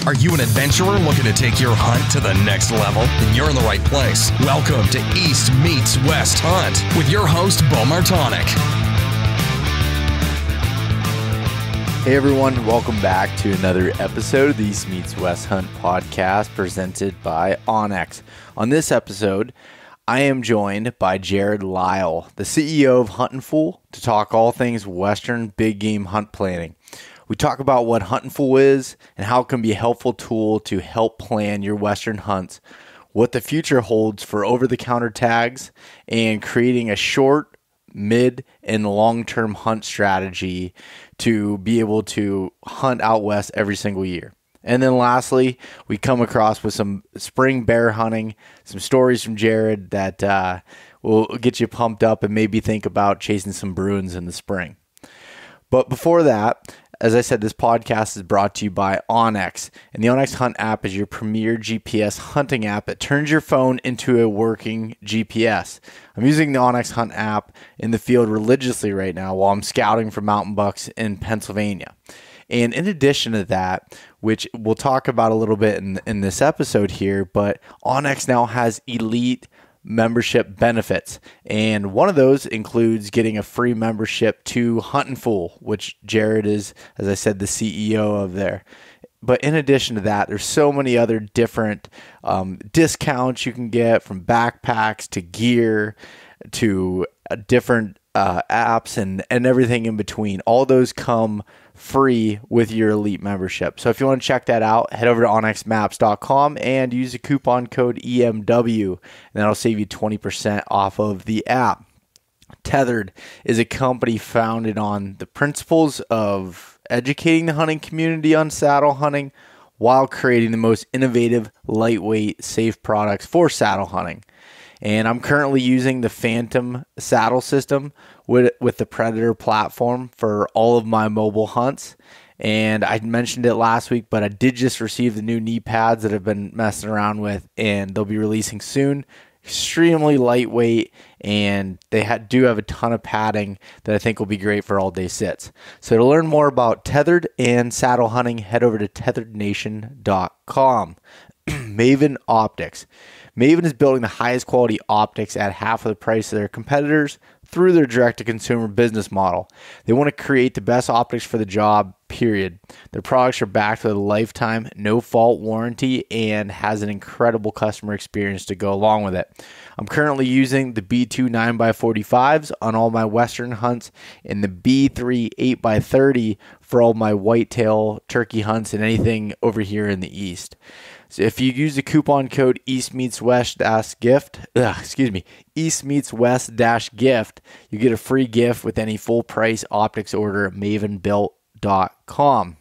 Are you an adventurer looking to take your hunt to the next level? Then you're in the right place. Welcome to East Meets West Hunt with your host, Beau Martonik. Hey everyone, welcome back to another episode of the East Meets West Hunt podcast presented by onX. On this episode, I am joined by Jerrod Lile, the CEO of Huntin Fool, to talk all things Western big game hunt planning. We talk about what Huntin Fool is and how it can be a helpful tool to help plan your Western hunts, what the future holds for over-the-counter tags, and creating a short, mid, and long-term hunt strategy to be able to hunt out west every single year. And then lastly, we come across with some spring bear hunting, some stories from Jerrod that will get you pumped up and maybe think about chasing some Bruins in the spring. But before that, as I said, this podcast is brought to you by onX. And the onX Hunt app is your premier GPS hunting app. It turns your phone into a working GPS. I'm using the onX Hunt app in the field religiously right now while I'm scouting for mountain bucks in Pennsylvania. And in addition to that, which we'll talk about a little bit in this episode here, but onX now has elite membership benefits, and one of those includes getting a free membership to Huntin Fool, which Jerrod is, as I said, the CEO of there. But in addition to that, there's so many other different discounts you can get, from backpacks to gear to different apps and everything in between. All those come free with your elite membership. So if you want to check that out, head over to onxmaps.com and use the coupon code EMW, and that'll save you 20% off of the app. Tethered is a company founded on the principles of educating the hunting community on saddle hunting while creating the most innovative, lightweight, safe products for saddle hunting. And I'm currently using the Phantom saddle system with the Predator platform for all of my mobile hunts. And I mentioned it last week, but I did just receive the new knee pads that I've been messing around with, and they'll be releasing soon. Extremely lightweight, and they do have a ton of padding that I think will be great for all-day sits. So to learn more about tethered and saddle hunting, head over to tetherednation.com. Maven Optics. Maven is building the highest quality optics at half of the price of their competitors through their direct-to-consumer business model. They want to create the best optics for the job, period. Their products are backed with a lifetime, no-fault warranty and has an incredible customer experience to go along with it. I'm currently using the B2 9x45s on all my Western hunts and the B3 8x30 for all my whitetail turkey hunts and anything over here in the East. So if you use the coupon code eastmeetswest-gift, you get a free gift with any full price optics order at mavenbuilt.com.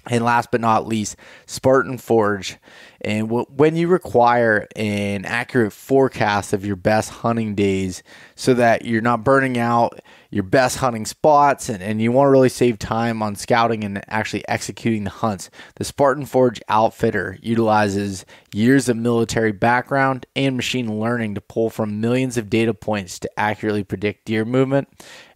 And last but not least, Spartan Forge. And when you require an accurate forecast of your best hunting days so that you're not burning out your best hunting spots and you want to really save time on scouting and actually executing the hunts, the Spartan Forge outfitter utilizes years of military background and machine learning to pull from millions of data points to accurately predict deer movement.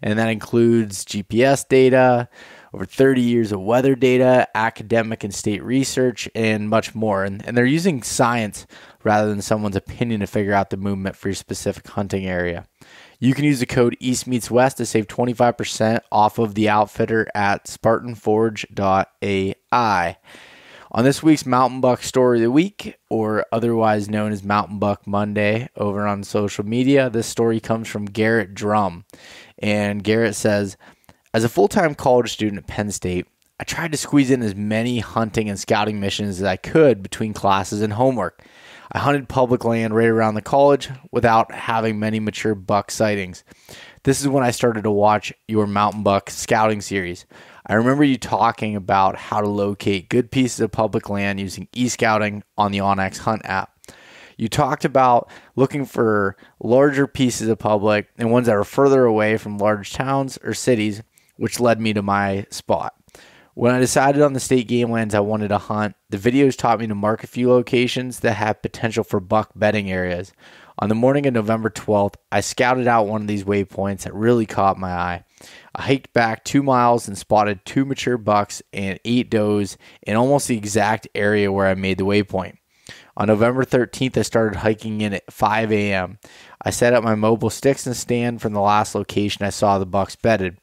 And that includes GPS data, over 30 years of weather data, academic and state research, and much more. And they're using science rather than someone's opinion to figure out the movement for your specific hunting area. You can use the code EastMeetsWest to save 25% off of the outfitter at spartanforge.ai. On this week's Mountain Buck Story of the Week, or otherwise known as Mountain Buck Monday over on social media, this story comes from Garrett Drum. And Garrett says, as a full-time college student at Penn State, I tried to squeeze in as many hunting and scouting missions as I could between classes and homework. I hunted public land right around the college without having many mature buck sightings. This is when I started to watch your Mountain Buck Scouting series. I remember you talking about how to locate good pieces of public land using eScouting on the onX Hunt app. You talked about looking for larger pieces of public and ones that are further away from large towns or cities, which led me to my spot. When I decided on the state game lands I wanted to hunt, the videos taught me to mark a few locations that had potential for buck bedding areas. On the morning of November 12th, I scouted out one of these waypoints that really caught my eye. I hiked back 2 miles and spotted 2 mature bucks and 8 does in almost the exact area where I made the waypoint. On November 13th, I started hiking in at 5 a.m. I set up my mobile sticks and stand from the last location I saw the bucks bedded.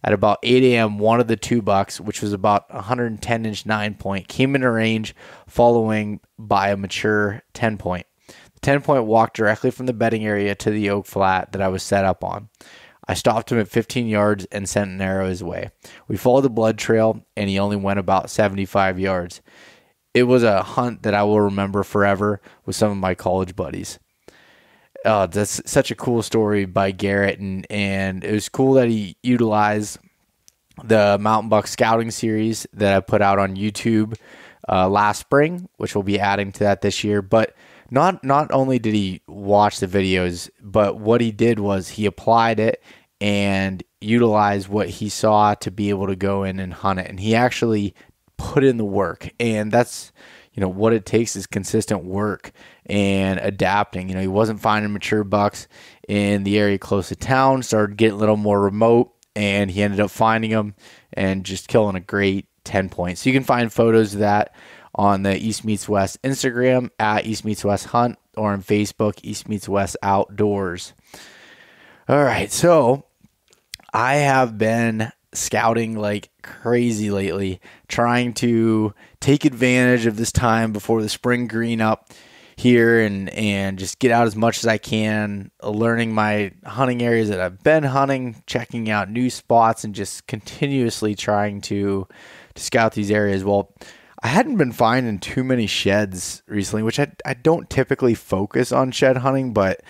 At about 8 a.m., one of the 2 bucks, which was about 110-inch 9-point, came into range, following by a mature 10-point. The 10-point walked directly from the bedding area to the oak flat that I was set up on. I stopped him at 15 yards and sent an arrow his way. We followed the blood trail, and he only went about 75 yards. It was a hunt that I will remember forever with some of my college buddies. That's such a cool story by Garrett, and it was cool that he utilized the Mountain Buck Scouting series that I put out on YouTube last spring, which we'll be adding to that this year. But not only did he watch the videos, but what he did was he applied it and utilized what he saw to be able to go in and hunt it. And he actually put in the work, and that's what it takes is consistent work and adapting. He wasn't finding mature bucks in the area close to town, started getting a little more remote, and he ended up finding them and just killing a great 10 points. So you can find photos of that on the East Meets West Instagram at East Meets West Hunt, or on Facebook, East Meets West Outdoors. All right, so I have been scouting like crazy lately, trying to take advantage of this time before the spring green up here and just get out as much as I can, learning my hunting areas that I've been hunting, checking out new spots, and just continuously trying to scout these areas. Well, I hadn't been finding too many sheds recently, which I don't typically focus on shed hunting, but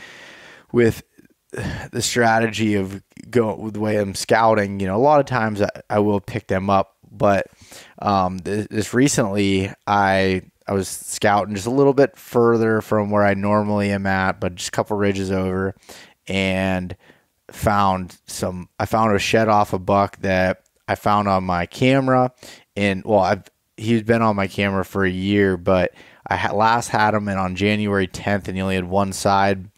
with the strategy of the way I'm scouting, a lot of times I will pick them up. But this recently, I was scouting just a little bit further from where I normally am at, but just a couple ridges over, and found a shed off a buck that I found on my camera. And he's been on my camera for a year, but I last had him in on January 10th, and he only had one side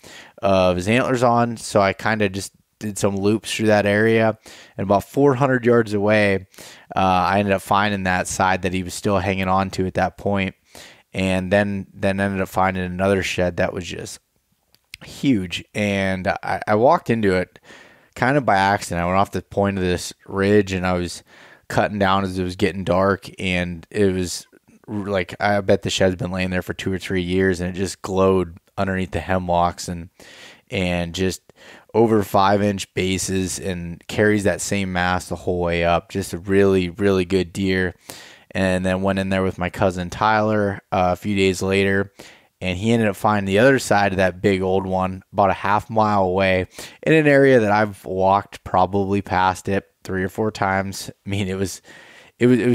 of his antlers on, so I kind of just did some loops through that area, and about 400 yards away, I ended up finding that side that he was still hanging on to at that point, and then ended up finding another shed that was just huge, and I walked into it kind of by accident. I went off the point of this ridge, and I was cutting down as it was getting dark, and it was like, I bet the shed's been laying there for 2 or 3 years, and it just glowed underneath the hemlocks, and just over 5-inch bases, and carries that same mass the whole way up. Just a really, really good deer. And then went in there with my cousin Tyler a few days later, and he ended up finding the other side of that big old one about a half mile away in an area that I've walked probably past it 3 or 4 times. I mean, it was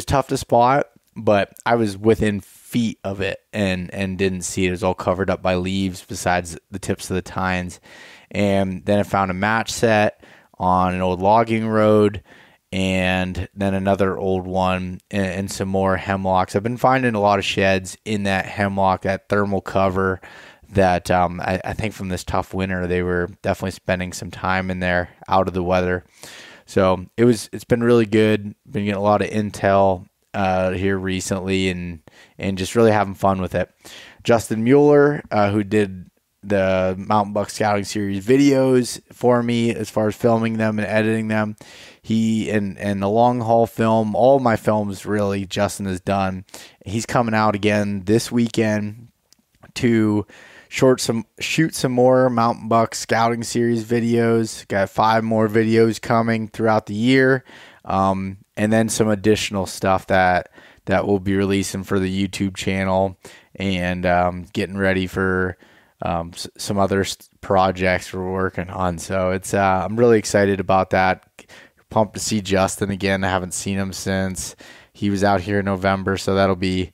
tough to spot, but I was within feet of it and didn't see it. It was all covered up by leaves besides the tips of the tines. And then I found a match set on an old logging road, and then another old one, and some more hemlocks. I've been finding a lot of sheds in that hemlock, that thermal cover that I think from this tough winter, they were definitely spending some time in there out of the weather. So it's been really good. Been getting a lot of intel here recently, and just really having fun with it. Justin Mueller, who did the Mountain Buck Scouting Series videos for me as far as filming them and editing them, he and the long haul film, all my films really Justin has done. He's coming out again this weekend to shoot some more Mountain Buck Scouting Series videos. Got 5 more videos coming throughout the year, and then some additional stuff that we'll be releasing for the YouTube channel, and getting ready for some other projects we're working on. So it's I'm really excited about that. Pumped to see Justin again. I haven't seen him since he was out here in November, so that'll be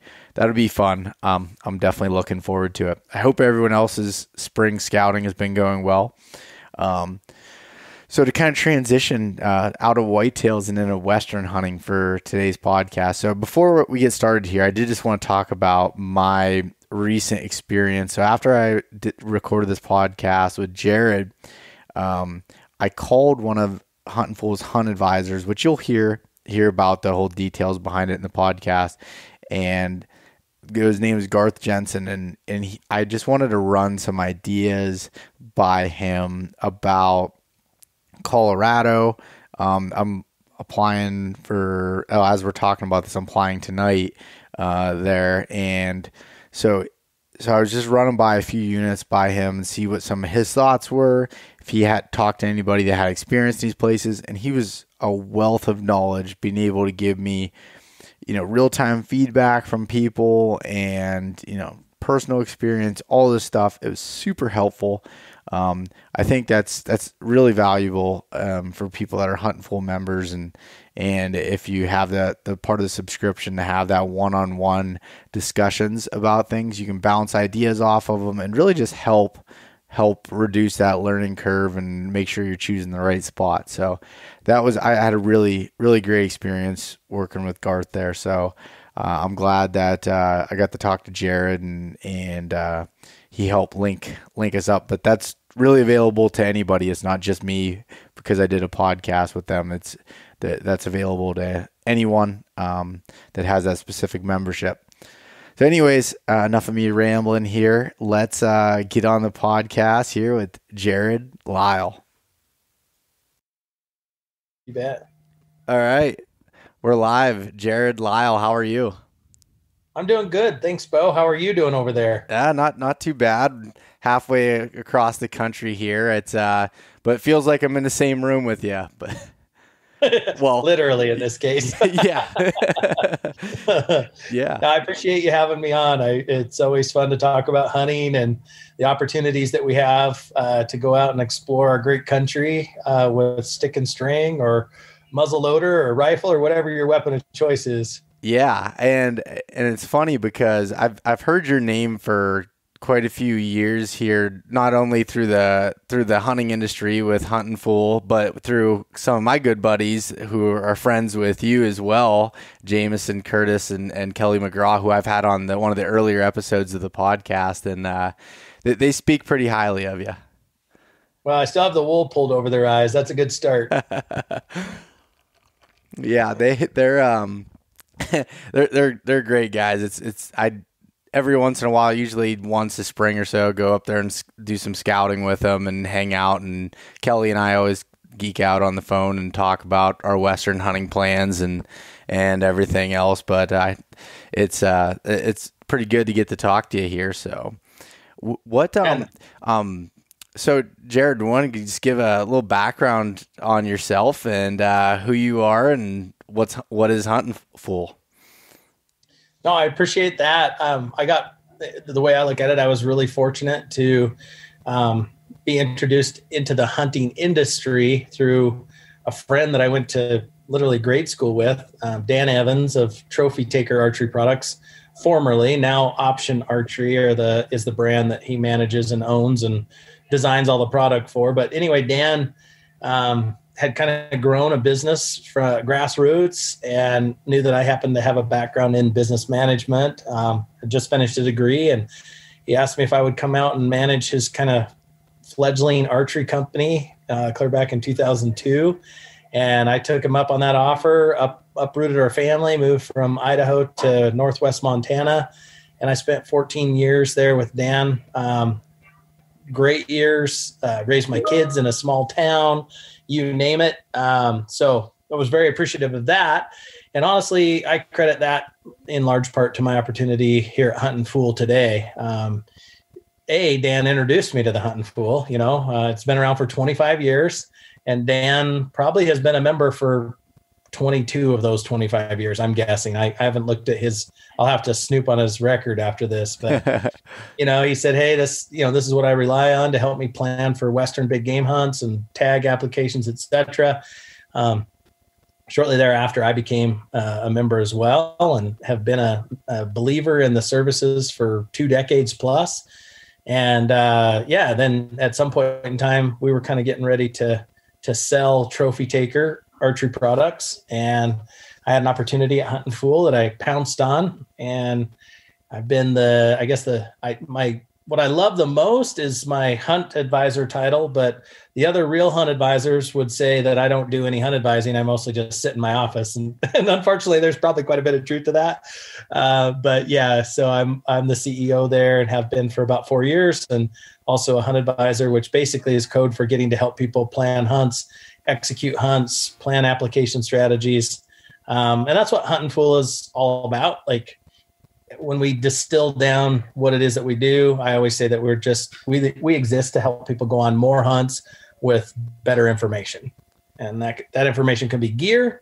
fun. I'm definitely looking forward to it. I hope everyone else's spring scouting has been going well. So to kind of transition out of whitetails and into Western hunting for today's podcast. So before we get started here, I did just want to talk about my recent experience. So after I recorded this podcast with Jerrod, I called one of Huntin Fool's Hunt Advisors, which you'll hear about the whole details behind it in the podcast. And his name is Garth Jensen, and I just wanted to run some ideas by him about Colorado. I'm applying for, as we're talking about this, I'm applying tonight there. And so I was just running by a few units by him and see what some of his thoughts were, if he had talked to anybody that had experienced these places. And he was a wealth of knowledge, being able to give me, real-time feedback from people and, personal experience, all this stuff. It was super helpful. I think that's really valuable for people that are Huntin Fool members, and if you have the part of the subscription to have that one-on-one discussions about things, you can bounce ideas off of them and really just help reduce that learning curve and make sure you're choosing the right spot. So I had a really, really great experience working with Garth there. So I'm glad that I got to talk to Jerrod and he helped link us up. But that's really available to anybody. It's not just me because I did a podcast with them. That's available to anyone that has that specific membership. So anyways, enough of me rambling here. Let's get on the podcast here with Jerrod Lile. You bet. All right. We're live. Jerrod Lile, how are you? I'm doing good. Thanks, Beau. How are you doing over there? Yeah, not too bad. Halfway across the country here. It's but it feels like I'm in the same room with you. But well, literally in this case. Yeah. Yeah. I appreciate you having me on. It's always fun to talk about hunting and the opportunities that we have to go out and explore our great country with stick and string or muzzle loader or rifle or whatever your weapon of choice is. Yeah, and it's funny because I've heard your name for quite a few years here, not only through the hunting industry with Huntin Fool, but through some of my good buddies who are friends with you as well, Jameson Curtis and Kelly McGraw, who I've had on one of the earlier episodes of the podcast, and they speak pretty highly of you. Well, I still have the wool pulled over their eyes. That's a good start. Yeah, they're great guys. I every once in a while, usually once a spring or so, go up there and do some scouting with them and hang out. And Kelly and I always geek out on the phone and talk about our Western hunting plans and everything else. But it's pretty good to get to talk to you here. So so Jerrod, why don't you just give a little background on yourself and who you are and what is Huntin Fool? No, I appreciate that. The way I look at it, I was really fortunate to be introduced into the hunting industry through a friend that I went to literally grade school with, Dan Evans of Trophy Taker Archery Products, formerly, now Option Archery is the brand that he manages and owns and designs all the product for. But anyway, Dan had kind of grown a business from grassroots and knew that I happened to have a background in business management. I just finished a degree, and he asked me if I would come out and manage his kind of fledgling archery company clear back in 2002. And I took him up on that offer, uprooted our family, moved from Idaho to Northwest Montana. And I spent 14 years there with Dan. Great years, raised my kids in a small town, you name it. So I was very appreciative of that. And honestly, I credit that in large part to my opportunity here at Huntin Fool today. Dan introduced me to the Huntin Fool. It's been around for 25 years, and Dan probably has been a member for 22 of those 25 years, I'm guessing. I haven't looked at I'll have to snoop on his record after this, but he said, hey, this is what I rely on to help me plan for Western big game hunts and tag applications, etc. Shortly thereafter, I became a member as well and have been a believer in the services for 2 decades plus. And then at some point in time, we were kind of getting ready to sell Trophy Taker Archery Products, and I had an opportunity at Huntin Fool that I pounced on, and I've been my what I love the most is my hunt advisor title, but the other real hunt advisors would say that I don't do any hunt advising. I mostly just sit in my office, and unfortunately, there's probably quite a bit of truth to that. But yeah, so I'm the CEO there and have been for about 4 years, and also a hunt advisor, which basically is code for getting to help people plan hunts, execute hunts, plan application strategies, and that's what Huntin Fool is all about. Like, when we distill down what it is that we do, I always say that we exist to help people go on more hunts with better information. And that information can be gear.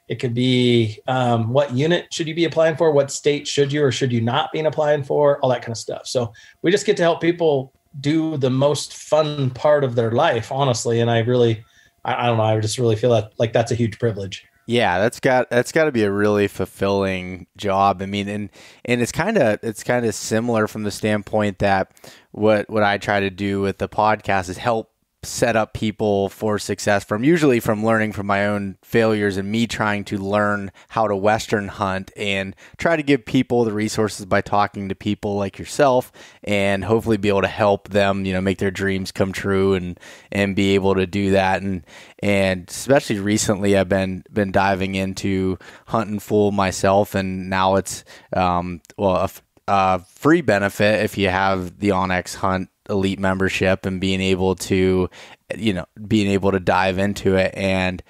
It could be what unit should you be applying for? What state should you or should you not be applying for? All that kind of stuff. So we just get to help people do the most fun part of their life, honestly. And I don't know. I just really feel like that's a huge privilege. Yeah, that's got to be a really fulfilling job. I mean, and it's kind of similar from the standpoint that what I try to do with the podcast is help set up people for success usually from learning from my own failures and me trying to learn how to Western hunt, and try to give people the resources by talking to people like yourself, and hopefully be able to help them, make their dreams come true and be able to do that. And especially recently, I've been diving into Huntin Fool myself, and now it's a free benefit if you have the Onyx Hunt Elite membership, and being able to dive into it. And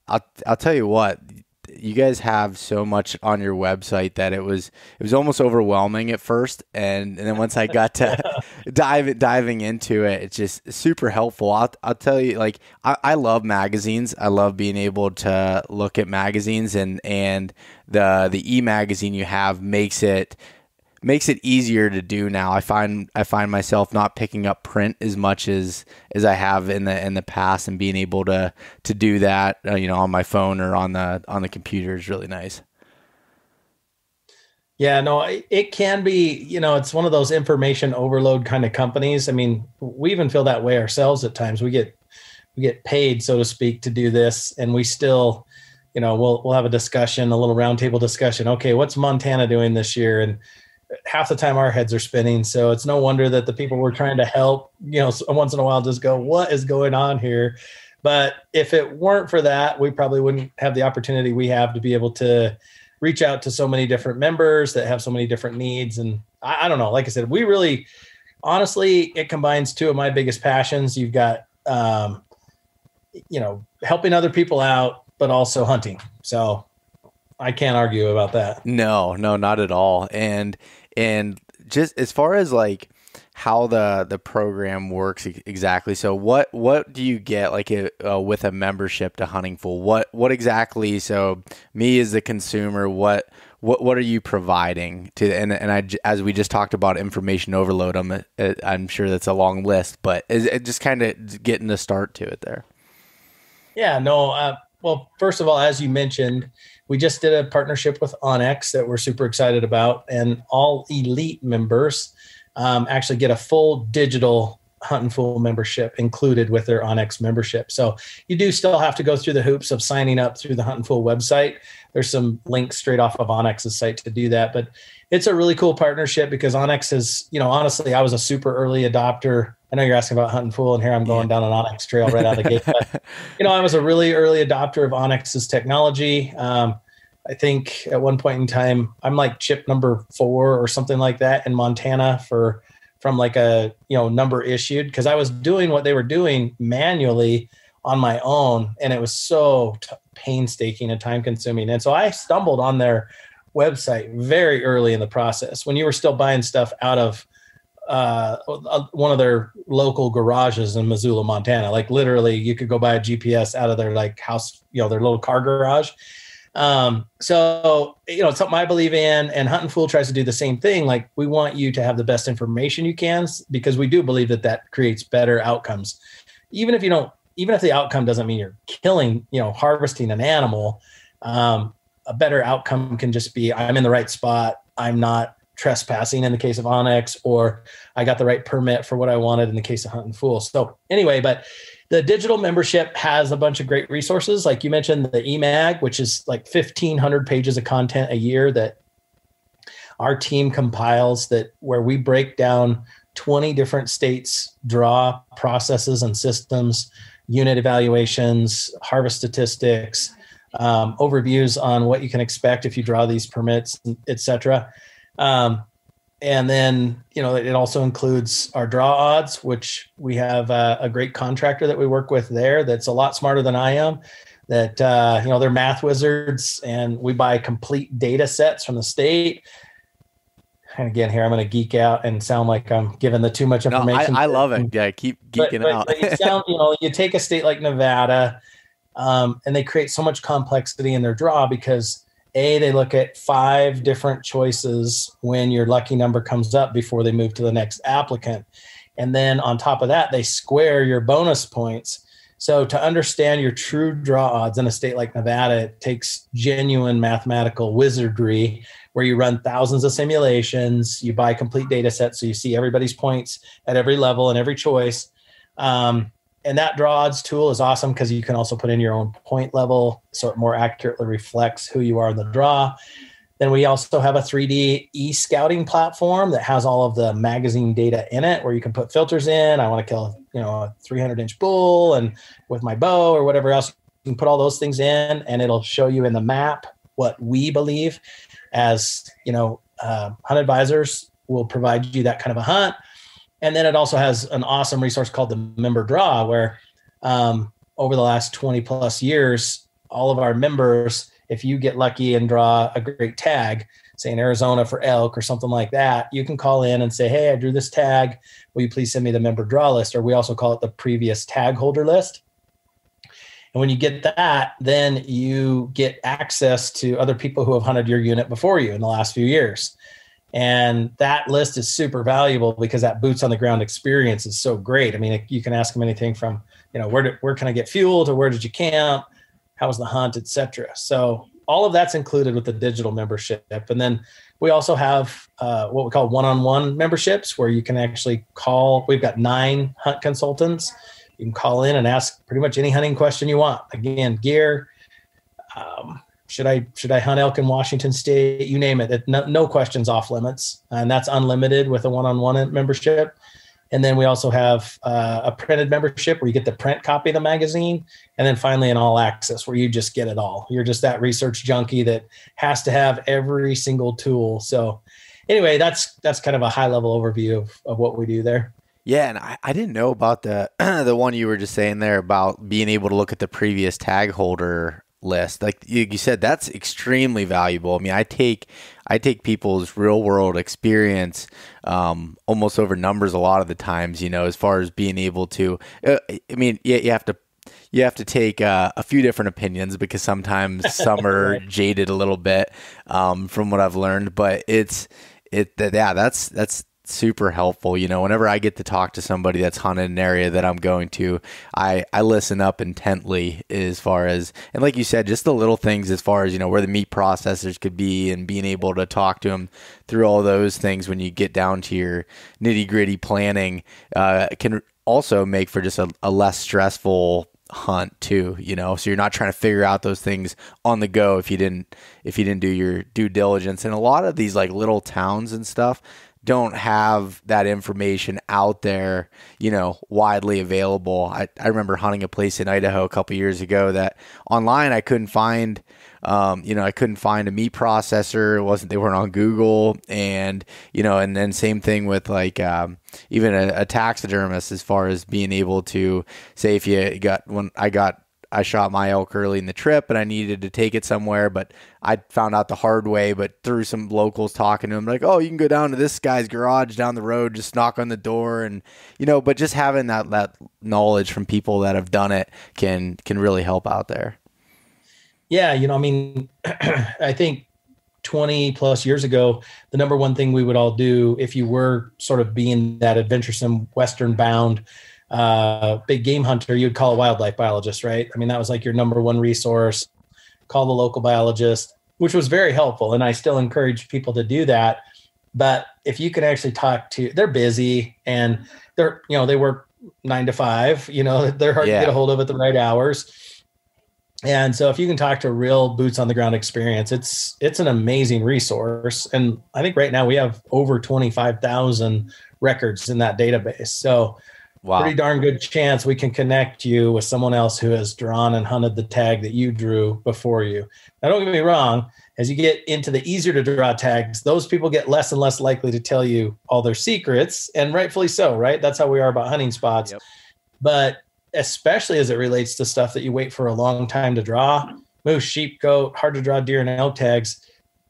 I'll tell you what, you guys have so much on your website that it was almost overwhelming at first, and then once I got to diving into it, it's just super helpful. I'll tell you, like, I love magazines. I love being able to look at magazines, and the e-magazine you have makes it easier to do now. I find myself not picking up print as much as I have in the past, and being able to do that, on my phone or on the computer is really nice. Yeah, no, it can be, it's one of those information overload kind of companies. I mean, we even feel that way ourselves at times. We get paid, so to speak, to do this, and we still, we'll have a discussion, a little roundtable discussion. Okay, what's Montana doing this year? And half the time our heads are spinning. So it's no wonder that the people we're trying to help, once in a while just go, what is going on here? But if it weren't for that, we probably wouldn't have the opportunity we have to be able to reach out to so many different members that have so many different needs. And I don't know, like I said, we really, honestly, it combines two of my biggest passions. You've got, helping other people out, but also hunting. So I can't argue about that. No, not at all. And just as far as like how the program works exactly. So what do you get like with a membership to Huntin Fool? What exactly? So me as the consumer, what are you providing to? And I, as we just talked about information overload, I'm sure that's a long list, but is it just kind of getting the start to it there? Yeah, no. Well, first of all, as you mentioned, we just did a partnership with Onyx that we're super excited about, and all elite members actually get a full digital Huntin Fool membership included with their Onyx membership. So you do still have to go through the hoops of signing up through the Huntin Fool website. There's some links straight off of Onyx's site to do that, but it's a really cool partnership because Onyx is, honestly, I was a super early adopter. I know you're asking about Huntin Fool, and here I'm going down an Onyx trail right out of the gate. But, I was a really early adopter of Onyx's technology. I think at one point in time, I'm like chip number 4 or something like that in Montana from like a, number issued, because I was doing what they were doing manually on my own, and it was so painstaking and time consuming. And so I stumbled on their website very early in the process when you were still buying stuff out of one of their local garages in Missoula, Montana. Like literally you could go buy a GPS out of their like house, their little car garage. So, it's something I believe in, and Huntin Fool tries to do the same thing. Like, we want you to have the best information you can, because we do believe that creates better outcomes. Even if the outcome doesn't mean you're killing, harvesting an animal, a better outcome can just be, I'm in the right spot. I'm not trespassing in the case of Onyx, or I got the right permit for what I wanted in the case of Huntin Fool. So anyway, but the digital membership has a bunch of great resources. Like you mentioned, the eMag, which is like 1,500 pages of content a year that our team compiles, that where we break down 20 different states' draw processes and systems, unit evaluations, harvest statistics, overviews on what you can expect if you draw these permits, et cetera. And then, it also includes our draw odds, which we have a great contractor that we work with there that's a lot smarter than I am, that, they're math wizards, and we buy complete data sets from the state. And again, here I'm going to geek out and sound like I'm giving the too much information. No, I love it. Yeah, keep geeking out. But you take a state like Nevada, and they create so much complexity in their draw because they look at 5 different choices when your lucky number comes up before they move to the next applicant. And then on top of that, they square your bonus points. So to understand your true draw odds in a state like Nevada, it takes genuine mathematical wizardry where you run thousands of simulations, you buy complete data sets, so you see everybody's points at every level and every choice. And that draw odds tool is awesome because you can also put in your own point level so it more accurately reflects who you are in the draw. Then we also have a 3D e-scouting platform that has all of the magazine data in it where you can put filters in. I want to kill, a 300-inch bull and with my bow or whatever else. You can put all those things in and it'll show you in the map what we believe as, hunt advisors will provide you that kind of a hunt. And then it also has an awesome resource called the Member Draw, where over the last 20 plus years, all of our members, if you get lucky and draw a great tag, say in Arizona for elk or something like that, you can call in and say, hey, I drew this tag. Will you please send me the member draw list? Or we also call it the previous tag holder list. And when you get that, then you get access to other people who have hunted your unit before you in the last few years. And that list is super valuable because that boots on the ground experience is so great. I mean, you can ask them anything from, where can I get fuel to where did you camp? How was the hunt, et cetera. So all of that's included with the digital membership. And then we also have what we call one-on-one memberships where you can actually call. We've got 9 hunt consultants. You can call in and ask pretty much any hunting question you want. Again, gear, should I hunt elk in Washington State? You name it. No questions off limits. And that's unlimited with a one-on-one membership. And then we also have a printed membership where you get the print copy of the magazine. And then finally an all access where you just get it all. You're just that research junkie that has to have every single tool. So anyway, that's kind of a high level overview of what we do there. Yeah, and I didn't know about the the one you were just saying there about being able to look at the previous tag holder list. Like you said, that's extremely valuable. I mean, I take people's real world experience almost over numbers a lot of the times, as far as being able to, you have to take a few different opinions because sometimes some are jaded a little bit from what I've learned, but that's super helpful. Whenever I get to talk to somebody that's hunted an area that I'm going to, I listen up intently as far as, and like you said, just the little things as far as, where the meat processors could be and being able to talk to them through all those things when you get down to your nitty gritty planning can also make for just a less stressful hunt too, so you're not trying to figure out those things on the go if you didn't do your due diligence. And a lot of these like little towns and stuff don't have that information out there, widely available. I remember hunting a place in Idaho a couple years ago that online I couldn't find, I couldn't find a meat processor. They weren't on Google. And, and then same thing with like, even a taxidermist as far as being able to say if you got, I shot my elk early in the trip and I needed to take it somewhere, but I found out the hard way, but through some locals talking to them, like, oh, you can go down to this guy's garage down the road, just knock on the door. And, but just having that knowledge from people that have done it can really help out there. Yeah. I think 20 plus years ago, the number one thing we would all do if you were sort of being that adventuresome Western bound big game hunter, you'd call a wildlife biologist, right? I mean, that was like your number one resource. Call the local biologist, which was very helpful. And I still encourage people to do that. But if you can actually they're busy and they work 9 to 5, they're hard to get a hold of at the right hours. And so if you can talk to a real boots on the ground experience, it's an amazing resource. And I think right now we have over 25,000 records in that database. So pretty darn good chance we can connect you with someone else who has drawn and hunted the tag that you drew before you. Now, don't get me wrong. As you get into the easier to draw tags, those people get less and less likely to tell you all their secrets, and rightfully so, right? That's how we are about hunting spots. Yep. But especially as it relates to stuff that you wait for a long time to draw, moose, sheep, goat, hard to draw deer and elk tags,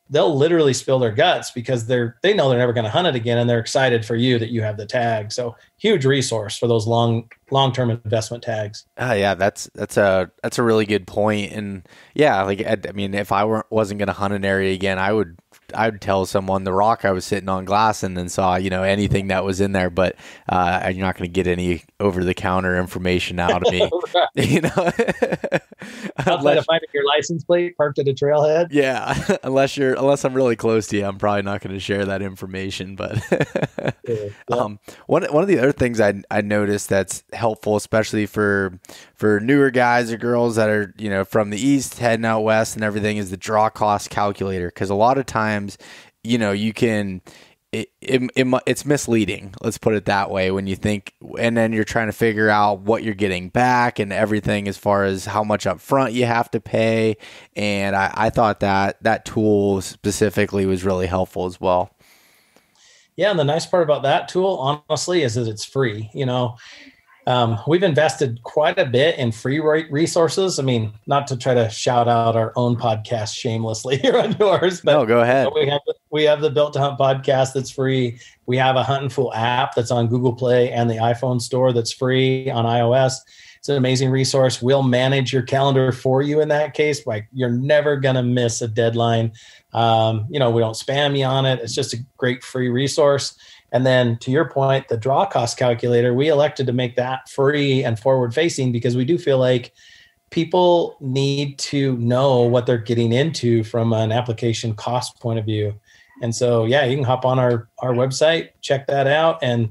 they'll literally spill their guts because they know they're never going to hunt it again, and they're excited for you that you have the tag. So huge resource for those long-term investment tags. Yeah, that's a really good point. And yeah, like I mean, if I wasn't going to hunt an area again, I would tell someone the rock I was sitting on glass and then saw, anything that was in there, but you're not going to get any over the counter information out of me. Outside of finding your license plate parked at a trailhead. Yeah. unless I'm really close to you, I'm probably not going to share that information. But one of the other things I noticed that's helpful, especially for newer guys or girls that are, from the east heading out west and everything, is the draw cost calculator. Because a lot of times, you can, it's misleading. Let's put it that way. When you think, and then you're trying to figure out what you're getting back and everything as far as how much up front you have to pay. And I thought that tool specifically was really helpful as well. Yeah. And the nice part about that tool, honestly, is that it's free. We've invested quite a bit in free resources. I mean, not to try to shout out our own podcast shamelessly here on yours, but no, go ahead. We have the Built to Hunt podcast that's free. We have a Huntin Fool app that's on Google Play and the iPhone store that's free on iOS. It's an amazing resource. We'll manage your calendar for you in that case. Like, you're never going to miss a deadline. We don't spam you on it. It's just a great free resource. And then to your point, the draw cost calculator, we elected to make that free and forward facing because we do feel like people need to know what they're getting into from an application cost point of view. And so, yeah, you can hop on our website, check that out, and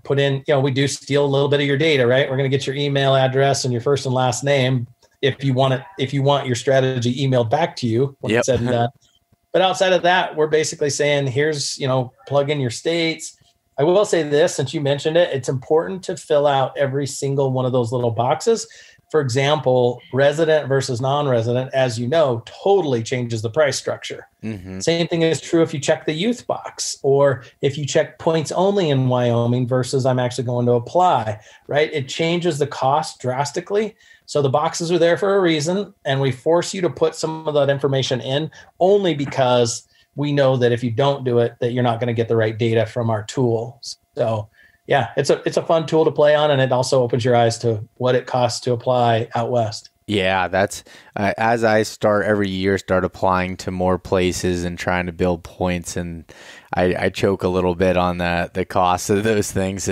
put in, we do steal a little bit of your data, right? We're going to get your email address and your first and last name if you want your strategy emailed back to you when it's said and done. But outside of that, we're basically saying, here's, plug in your states. I will say this, since you mentioned it, it's important to fill out every single one of those little boxes. For example, resident versus non-resident, as you know, totally changes the price structure. Mm-hmm. Same thing is true if you check the youth box, or if you check points only in Wyoming versus I'm actually going to apply, right? It changes the cost drastically. So the boxes are there for a reason, and we force you to put some of that information in only because we know that if you don't do it, that you're not going to get the right data from our tool. So yeah, it's a fun tool to play on, and it also opens your eyes to what it costs to apply out west. Yeah, that's as I start applying to more places and trying to build points, and I choke a little bit on the cost of those things.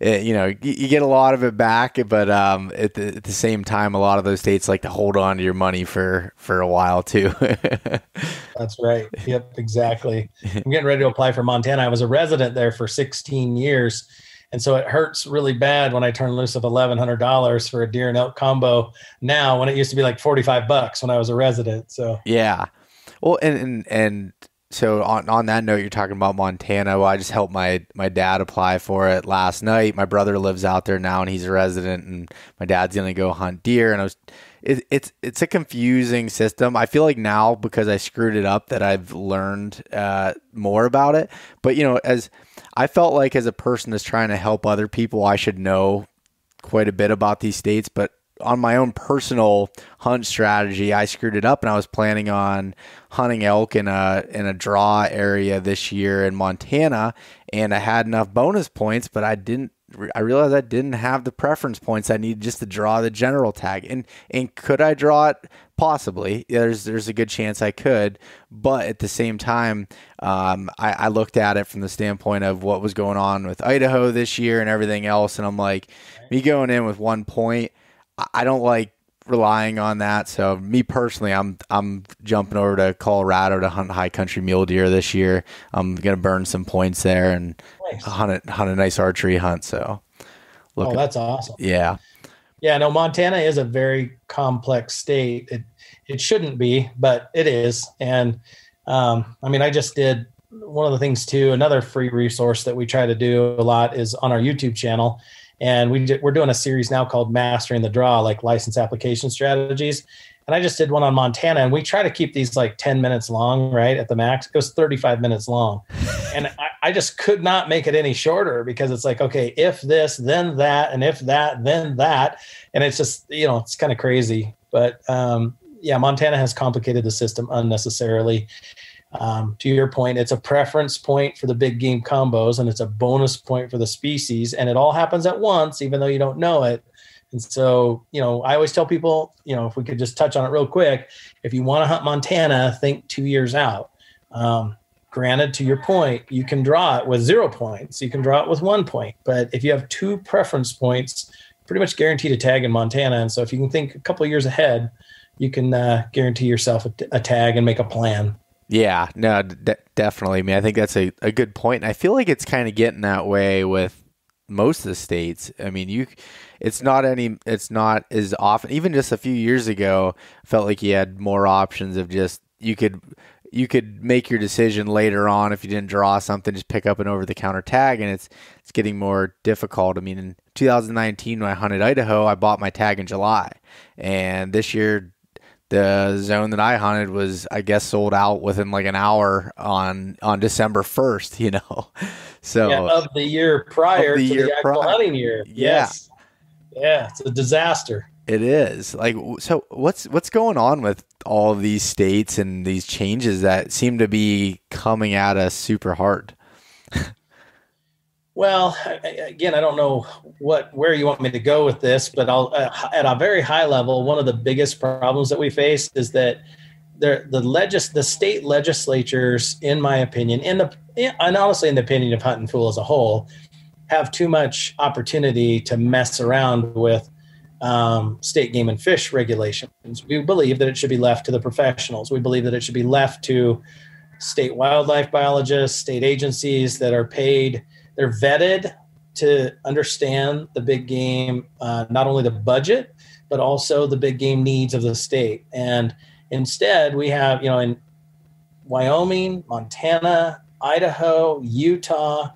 You get a lot of it back, but at the same time, a lot of those states like to hold on to your money for a while too. That's right. Yep, exactly. I'm getting ready to apply for Montana. I was a resident there for 16 years. And so it hurts really bad when I turn loose of $1,100 for a deer and elk combo now, when it used to be like $45 when I was a resident. So yeah. Well, and so on that note, you're talking about Montana. Well, I just helped my dad apply for it last night. My brother lives out there now, and he's a resident, and my dad's going to go hunt deer. And it's a confusing system. I feel like now, because I screwed it up, that I've learned more about it. But as I felt like, as a person that's trying to help other people, I should know quite a bit about these states. But on my own personal hunt strategy, I screwed it up, and I was planning on hunting elk in a draw area this year in Montana, and I had enough bonus points, but I realized I didn't have the preference points I needed just to draw the general tag. And could I draw it? Possibly. There's a good chance I could, but at the same time, I looked at it from the standpoint of what was going on with Idaho this year and everything else, and I'm like, me going in with 1 point, I don't like relying on that. So me personally, I'm jumping over to Colorado to hunt high country mule deer this year. I'm gonna burn some points there and hunt a nice archery hunt. So that's awesome. Yeah. Yeah, no, Montana is a very complex state. It shouldn't be, but it is. And I just did one of the things too, another free resource that we try to do a lot is on our YouTube channel. And we're doing a series now called Mastering the Draw, like license application strategies. And I just did one on Montana, and we try to keep these like 10 minutes long, right? At the max. It was 35 minutes long. And I just could not make it any shorter, because it's like, okay, if this, then that, and if that, then that. And it's just, it's kind of crazy. But Montana has complicated the system unnecessarily. To your point, it's a preference point for the big game combos, and it's a bonus point for the species. And it all happens at once, even though you don't know it. And so, I always tell people, if we could just touch on it real quick, if you want to hunt Montana, think 2 years out. Granted, to your point, you can draw it with 0 points. You can draw it with 1 point. But if you have 2 preference points, pretty much guaranteed a tag in Montana. And so if you can think a couple of years ahead, you can guarantee yourself a tag and make a plan. Yeah, no, definitely. I mean, I think that's a good point. And I feel like it's kind of getting that way with most of the states. I mean, it's not as often. Even just a few years ago, I felt like you had more options of just, you could make your decision later on if you didn't draw something, just pick up an over-the-counter tag, and it's getting more difficult. I mean, in 2019, when I hunted Idaho, I bought my tag in July, and this year, the zone that I hunted was, I guess, sold out within like an hour on December 1st, So of the year prior to the actual hunting year. Yes. Yeah, it's a disaster. It is. Like, so what's going on with all of these states and these changes that seem to be coming at us super hard? Well, again, I don't know where you want me to go with this, but I'll at a very high level, one of the biggest problems that we face is that the state legislatures, in my opinion, and honestly in the opinion of Huntin Fool as a whole, have too much opportunity to mess around with state game and fish regulations. We believe that it should be left to the professionals. We believe that it should be left to state wildlife biologists, state agencies that are paid. They're vetted to understand the big game, not only the budget, but also the big game needs of the state. And instead, we have, in Wyoming, Montana, Idaho, Utah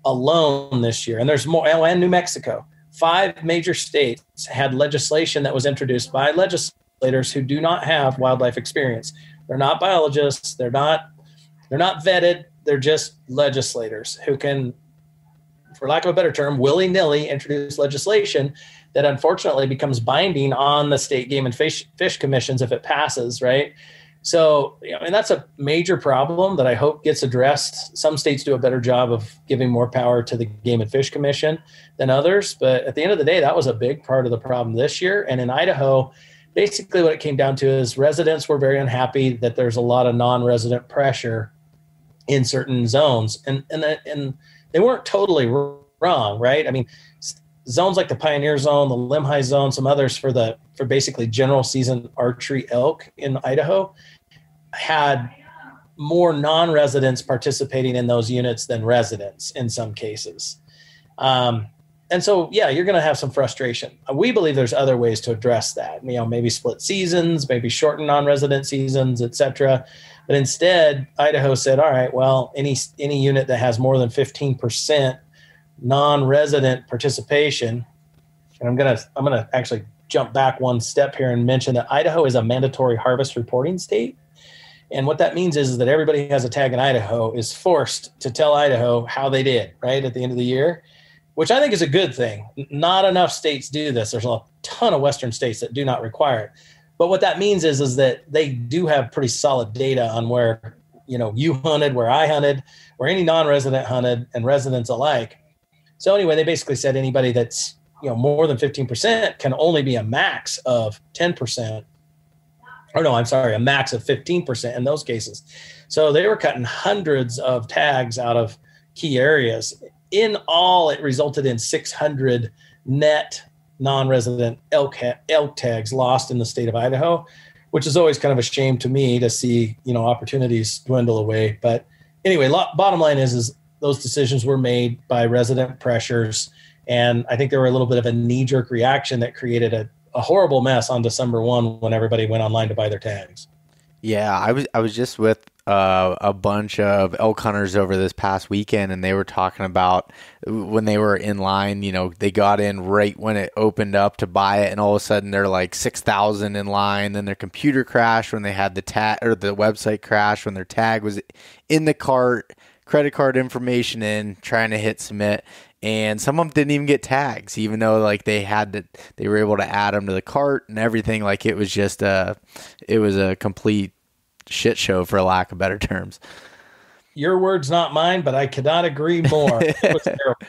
alone this year, and there's more, and New Mexico, 5 major states had legislation that was introduced by legislators who do not have wildlife experience. They're not biologists. They're not vetted. They're just legislators who can, for lack of a better term, willy-nilly introduce legislation that unfortunately becomes binding on the state game and fish commissions if it passes, right? So, that's a major problem that I hope gets addressed. Some states do a better job of giving more power to the Game and Fish Commission than others. But at the end of the day, that was a big part of the problem this year. And in Idaho, basically what it came down to is residents were very unhappy that there's a lot of non-resident pressure in certain zones. And they weren't totally wrong, right? I mean, zones like the Pioneer Zone, the Limhi Zone, some others for basically general season archery elk in Idaho had more non-residents participating in those units than residents in some cases. And so, you're going to have some frustration. We believe there's other ways to address that. Maybe split seasons, maybe shorten non-resident seasons, et cetera. But instead, Idaho said, all right, well, any unit that has more than 15% non-resident participation, and I'm gonna actually jump back one step here and mention that Idaho is a mandatory harvest reporting state. And what that means is that everybody who has a tag in Idaho is forced to tell Idaho how they did, right, at the end of the year, which I think is a good thing. Not enough states do this. There's a ton of Western states that do not require it. But what that means is that they do have pretty solid data on where, you hunted, where I hunted, where any non-resident hunted, and residents alike. So anyway, they basically said anybody that's, more than 15% can only be a max of 10%. Or no, I'm sorry, a max of 15% in those cases. So they were cutting hundreds of tags out of key areas. In all, it resulted in 600 net non-resident elk tags lost in the state of Idaho, which is always kind of a shame to me to see, opportunities dwindle away. But anyway, bottom line is those decisions were made by resident pressures. And I think there were a little bit of a knee-jerk reaction that created a horrible mess on December 1 when everybody went online to buy their tags. Yeah, I was just with a bunch of elk hunters over this past weekend, and they were talking about when they were in line, they got in right when it opened up to buy it, and all of a sudden they're like 6,000 in line. Then their computer crashed when they had the tag, or the website crashed when their tag was in the cart, credit card information in, trying to hit submit. And some of them didn't even get tags, even though like they were able to add them to the cart and everything. Like it was just a complete shit show, for lack of better terms. Your words, not mine, but I cannot agree more. It was terrible.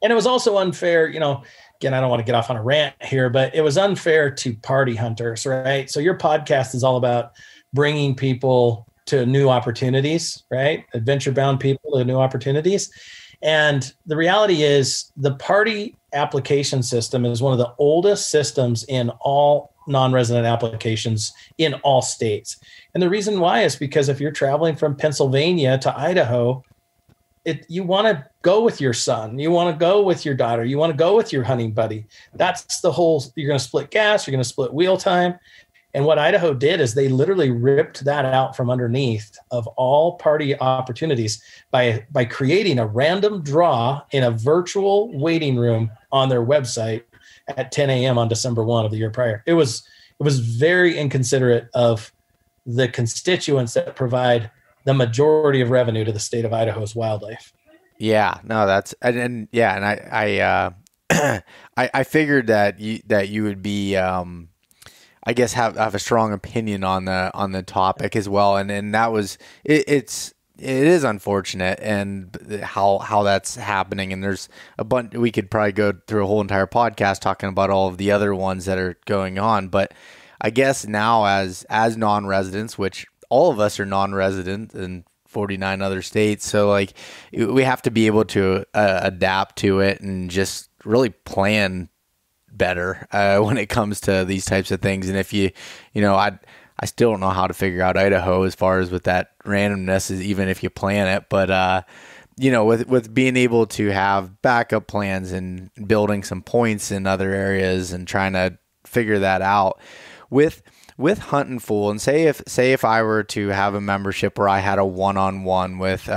And it was also unfair, again, I don't want to get off on a rant here, but it was unfair to party hunters, right? So your podcast is all about bringing people to new opportunities, right? Adventure-bound people to new opportunities. And the reality is the party application system is one of the oldest systems in all non-resident applications in all states. And the reason why is because if you're traveling from Pennsylvania to Idaho, you want to go with your son, you want to go with your daughter, you want to go with your hunting buddy. That's the whole, you're going to split gas, you're going to split wheel time. And what Idaho did is they literally ripped that out from underneath of all party opportunities by creating a random draw in a virtual waiting room on their website at 10 a.m. on December 1 of the year prior. It was very inconsiderate of the constituents that provide the majority of revenue to the state of Idaho's wildlife. Yeah, no, and I figured that you would be, I guess have a strong opinion on the topic as well, and that was it is unfortunate and how that's happening, and there's a bunch. We could probably go through a whole entire podcast talking about all of the other ones that are going on, but I guess now as non-residents, which all of us are non-resident in 49 other states, so like we have to be able to adapt to it and just really plan better when it comes to these types of things. And if I still don't know how to figure out Idaho as far as with that randomness, is even if you plan it, but with being able to have backup plans and building some points in other areas and trying to figure that out with Huntin Fool. And say if I were to have a membership where I had a one-on-one with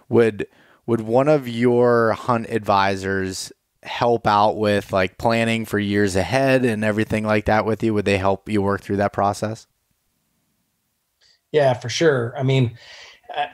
would one of your hunt advisors help out with like planning for years ahead and everything like that with you? Would they help you work through that process? Yeah, for sure. I mean,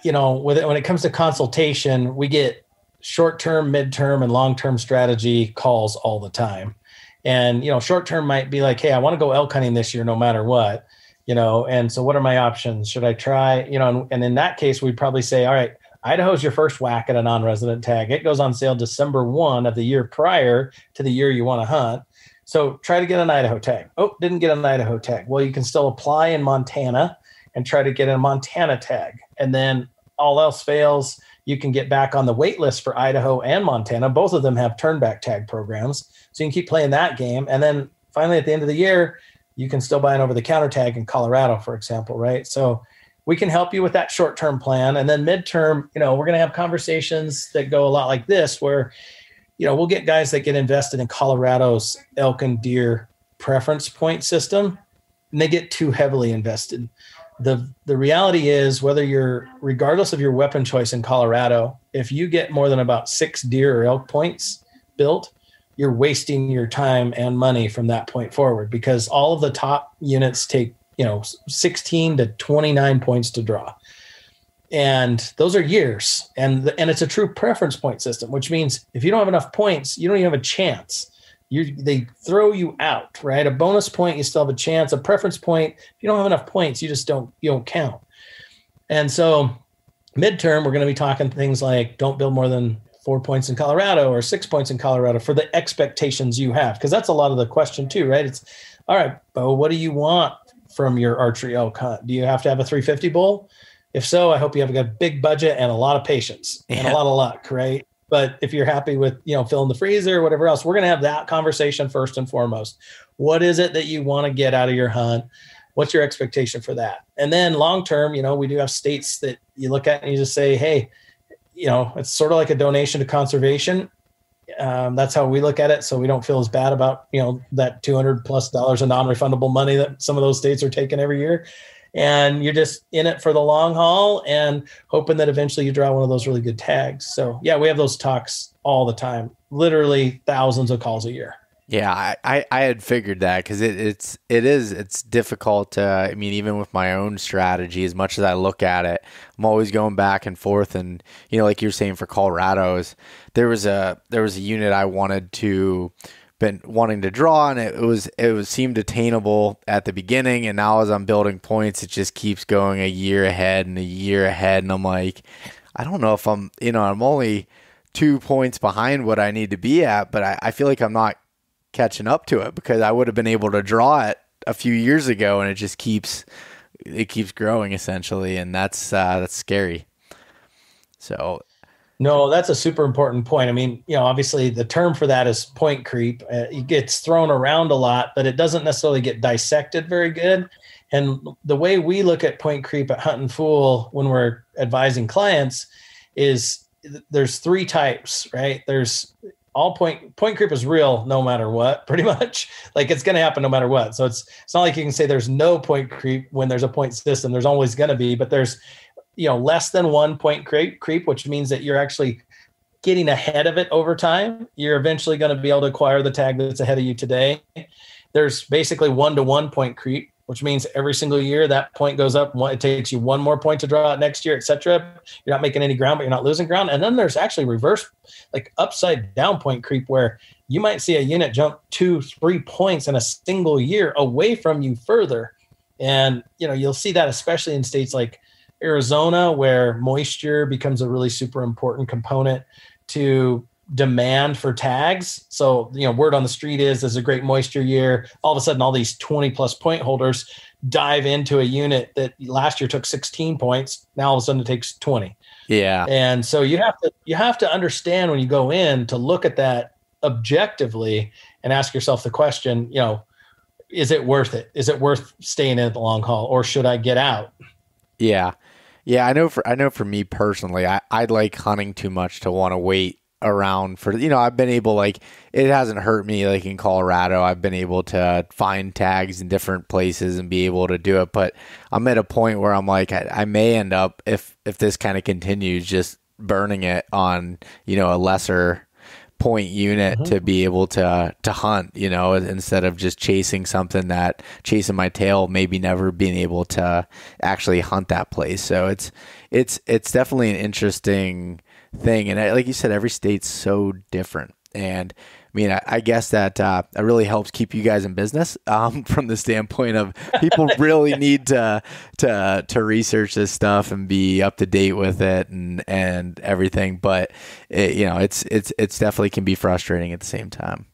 when it comes to consultation, we get short-term, mid-term, and long-term strategy calls all the time. And, short-term might be like, hey, I want to go elk hunting this year, no matter what, and so what are my options? Should I try, and in that case, we'd probably say, all right, Idaho's your first whack at a non-resident tag. It goes on sale December 1 of the year prior to the year you want to hunt. So try to get an Idaho tag. Oh, didn't get an Idaho tag. Well, you can still apply in Montana and try to get a Montana tag. And then all else fails, you can get back on the wait list for Idaho and Montana. Both of them have turnback tag programs. So you can keep playing that game. And then finally at the end of the year, you can still buy an over-the-counter tag in Colorado, for example, right? So we can help you with that short-term plan. And then midterm, we're going to have conversations that go a lot like this, where, we'll get guys that get invested in Colorado's elk and deer preference point system, and they get too heavily invested. The reality is, regardless of your weapon choice in Colorado, if you get more than about 6 deer or elk points built, you're wasting your time and money from that point forward, because all of the top units take 16 to 29 points to draw. And those are years. And it's a true preference point system, which means if you don't have enough points, you don't even have a chance. They throw you out, right? A bonus point, you still have a chance. A preference point, if you don't have enough points, you don't count. And so midterm, we're going to be talking things like don't build more than 4 points in Colorado or 6 points in Colorado for the expectations you have. Because that's a lot of the question too, right? It's, all right, Beau, what do you want from your archery elk hunt? Do you have to have a 350 bull? If so, I hope you have a big budget and a lot of patience and a lot of luck, right? But if you're happy with, filling the freezer or whatever else, we're going to have that conversation first and foremost. What is it that you want to get out of your hunt? What's your expectation for that? And then long-term, we do have states that you look at and you just say, hey, it's sort of like a donation to conservation. That's how we look at it. So we don't feel as bad about, that $200+ of non-refundable money that some of those states are taking every year. and you're just in it for the long haul and hoping that eventually you draw one of those really good tags. So yeah, we have those talks all the time, literally thousands of calls a year. Yeah, I had figured that because it's difficult to, I mean, even with my own strategy, as much as I look at it, I'm always going back and forth. And, you know, like you're saying for Colorado's, there was a unit I been wanting to draw, and it seemed attainable at the beginning. And now as I'm building points, it just keeps going a year ahead and a year ahead. And I'm like, I don't know if I'm only 2 points behind what I need to be at, but I feel like I'm not catching up to it because I would have been able to draw it a few years ago, and it just keeps growing essentially, and that's scary. So no, that's a super important point. I mean, you know, obviously the term for that is point creep. It gets thrown around a lot, but it doesn't necessarily get dissected very good. And the way we look at point creep at Huntin Fool when we're advising clients is there's 3 types, right? There's all point creep is real no matter what, pretty much. Like it's going to happen no matter what. So it's not like you can say there's no point creep when there's a point system. There's always going to be, but there's, you know, less than 1 point creep, which means that you're actually getting ahead of it over time. You're eventually going to be able to acquire the tag that's ahead of you today. There's basically 1-to-1 point creep, which means every single year that point goes up. It takes you 1 more point to draw out next year, et cetera. You're not making any ground, but you're not losing ground. And then there's actually reverse, like upside down point creep, where you might see a unit jump 2-3 points in a single year away from you further. And, you know, you'll see that especially in states like Arizona, where moisture becomes a really super important component to demand for tags. So, you know, word on the street is there's a great moisture year. All of a sudden, all these 20+ point holders dive into a unit that last year took 16 points. Now all of a sudden it takes 20. Yeah. And so you have to understand when you go in to look at that objectively and ask yourself the question, you know, is it worth it? Is it worth staying in the long haul, or should I get out? Yeah. Yeah. I know for me personally, I like hunting too much to want to wait around for, you know, I've been able, like, it hasn't hurt me, like in Colorado, I've been able to find tags in different places and be able to do it. But I'm at a point where I'm like, I may end up, if this kind of continues, just burning it on, you know, a lesser point unit to be able to hunt, you know, instead of just chasing my tail, maybe never being able to actually hunt that place. So it's definitely an interesting thing. And like you said, every state's so different. And I mean, I guess that really helps keep you guys in business from the standpoint of people really need to research this stuff and be up to date with it and everything. But it, you know, it's definitely can be frustrating at the same time.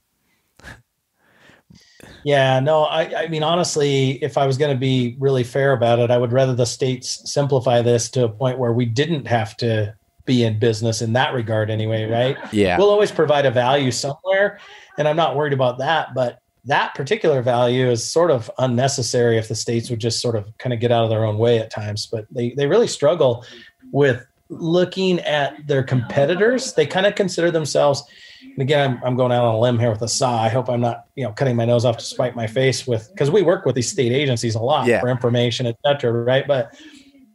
Yeah, no, I mean, honestly, if I was going to be really fair about it, I would rather the states simplify this to a point where we didn't have to be in business in that regard anyway, right? Yeah. We'll always provide a value somewhere, and I'm not worried about that, but that particular value is sort of unnecessary if the states would just sort of kind of get out of their own way at times. But they really struggle with looking at their competitors. They kind of consider themselves, and again, I'm going out on a limb here with a saw. I hope I'm not, you know, cutting my nose off to spite my face with, because we work with these state agencies a lot for information, et cetera, right? But,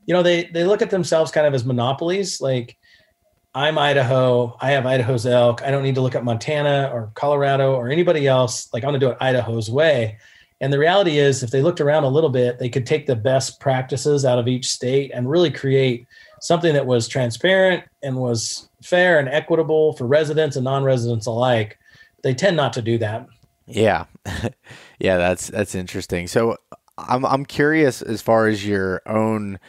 you know, they look at themselves kind of as monopolies. Like, I'm Idaho. I have Idaho's elk. I don't need to look at Montana or Colorado or anybody else. Like, I'm going to do it Idaho's way. And the reality is, if they looked around a little bit, they could take the best practices out of each state and really create something that was transparent and was fair and equitable for residents and non-residents alike. They tend not to do that. Yeah. Yeah, that's interesting. So I'm curious, as far as your own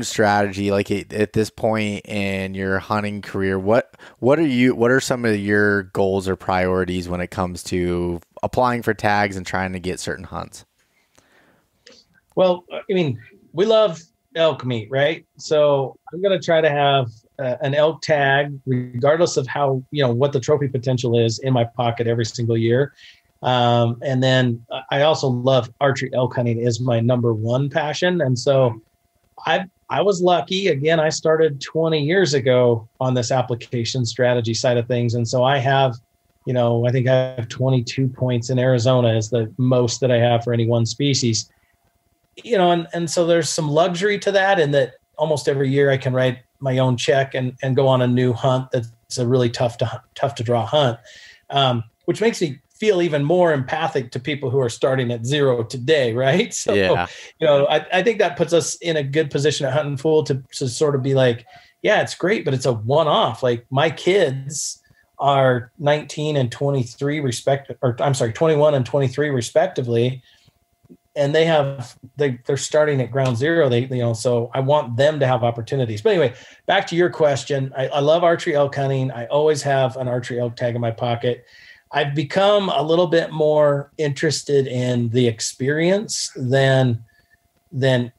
strategy, like at this point in your hunting career, what are some of your goals or priorities when it comes to applying for tags and trying to get certain hunts? Well, I mean, we love elk meat, right? So I'm going to try to have an elk tag, regardless of how, you know, what the trophy potential is, in my pocket every single year. And then I also love archery. Elk hunting is my number one passion. And so I was lucky. Again, I started 20 years ago on this application strategy side of things. And so I have, you know, I think I have 22 points in Arizona is the most that I have for any one species. and so there's some luxury to that, in that almost every year I can write my own check and go on a new hunt that's a really tough to draw hunt, which makes me feel even more empathic to people who are starting at zero today, right? So, Yeah. I think that puts us in a good position at Huntin Fool to sort of be like, yeah, it's great, but it's a one-off. Like, my kids are 19 and 23 respectively, 21 and 23 respectively. And they're starting at ground zero. So I want them to have opportunities. But anyway, back to your question. I love archery elk hunting. I always have an archery elk tag in my pocket. I've become a little bit more interested in the experience than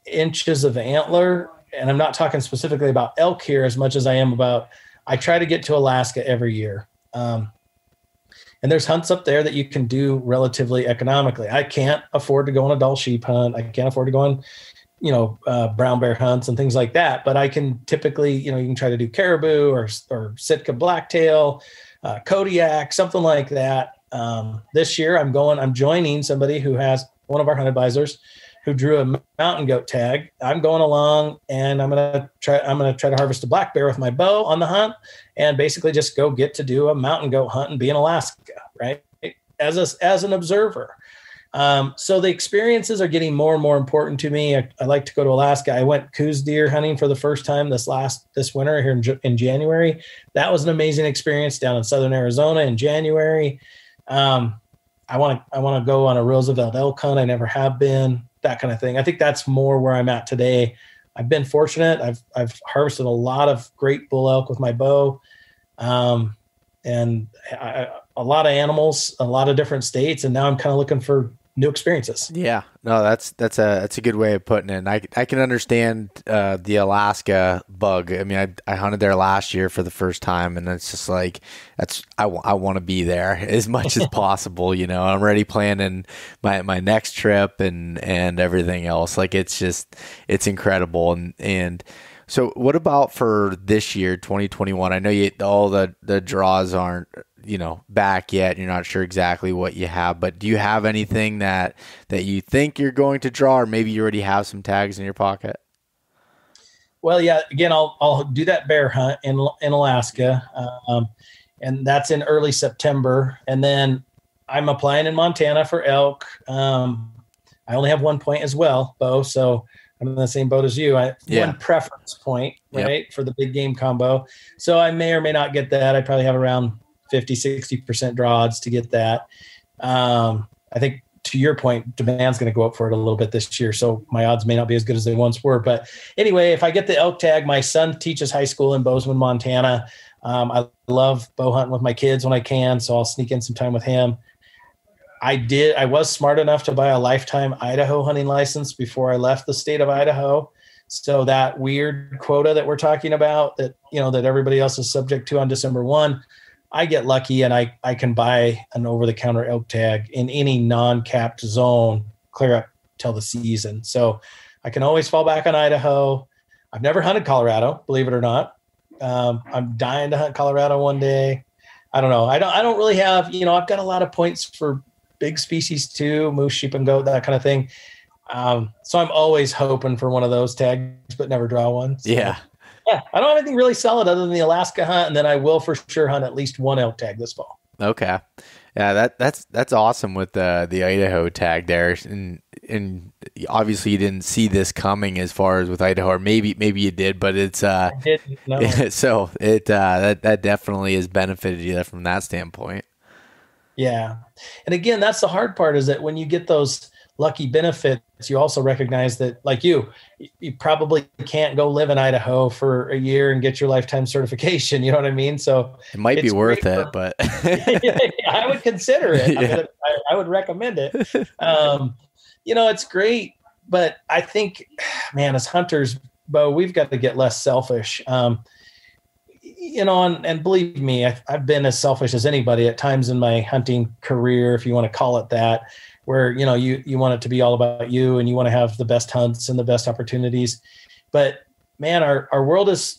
inches of antler. And I'm not talking specifically about elk here as much as I am about, I try to get to Alaska every year. And there's hunts up there that you can do relatively economically. I can't afford to go on a Dall sheep hunt. I can't afford to go on, brown bear hunts and things like that. But I can typically, you can try to do caribou or Sitka blacktail, Kodiak, something like that. This year I'm joining somebody who has one of our hunt advisors who drew a mountain goat tag. I'm going along and I'm going to try to harvest a black bear with my bow on the hunt, and basically just go get to do a mountain goat hunt and be in Alaska, right? As an observer. So the experiences are getting more and more important to me. I like to go to Alaska. I went coos deer hunting for the first time this winter here in January. That was an amazing experience down in southern Arizona in January. I want to go on a Roosevelt elk hunt. I never have been, that kind of thing. I think that's more where I'm at today. I've been fortunate. I've harvested a lot of great bull elk with my bow, and a lot of animals, a lot of different states. And now I'm kind of looking for new experiences. Yeah, no, that's a good way of putting it. And I can understand the Alaska bug. I mean, I hunted there last year for the first time, and it's just like, I want to be there as much as possible. I'm already planning my next trip and everything else. Like, it's incredible. And so what about for this year, 2021? I know all the draws aren't back yet. You're not sure exactly what you have, but do you have anything that you think you're going to draw, or maybe you already have some tags in your pocket? Well, yeah, again, I'll do that bear hunt in Alaska. And that's in early September. And then I'm applying in Montana for elk. I only have 1 point as well, Beau. So I'm in the same boat as you. One preference point, right, for the big game combo. So I may or may not get that. I probably have around 50-60% draw odds to get that. I think, to your point, demand's going to go up for it a little bit this year, so my odds may not be as good as they once were. But anyway, if I get the elk tag, my son teaches high school in Bozeman, Montana. I love bow hunting with my kids when I can, so I'll sneak in some time with him. I was smart enough to buy a lifetime Idaho hunting license before I left the state of Idaho. So that weird quota that we're talking about that everybody else is subject to on December 1, I get lucky and I can buy an over-the-counter elk tag in any non-capped zone clear up till the season. So I can always fall back on Idaho. I've never hunted Colorado, believe it or not. I'm dying to hunt Colorado one day. I don't know. I don't really have, I've got a lot of points for big species too, moose, sheep, and goat, that kind of thing. So I'm always hoping for one of those tags, but never draw one. So. Yeah, I don't have anything really solid other than the Alaska hunt, and then I will for sure hunt at least one elk tag this fall. Okay. Yeah, that's awesome with the Idaho tag there, and obviously you didn't see this coming as far as with Idaho, or maybe you did, but it's I didn't, no. So it that definitely has benefited you from that standpoint. Yeah, and again, that's the hard part, is that when you get those lucky benefits, you also recognize that, like you probably can't go live in Idaho for a year and get your lifetime certification. You know what I mean? So it might be worth it, but I would consider it. Yeah. I would recommend it. It's great, but I think, man, as hunters, Beau, we've got to get less selfish. And believe me, I've been as selfish as anybody at times in my hunting career, if you want to call it that, where, you want it to be all about you and you want to have the best hunts and the best opportunities. But man, our world is,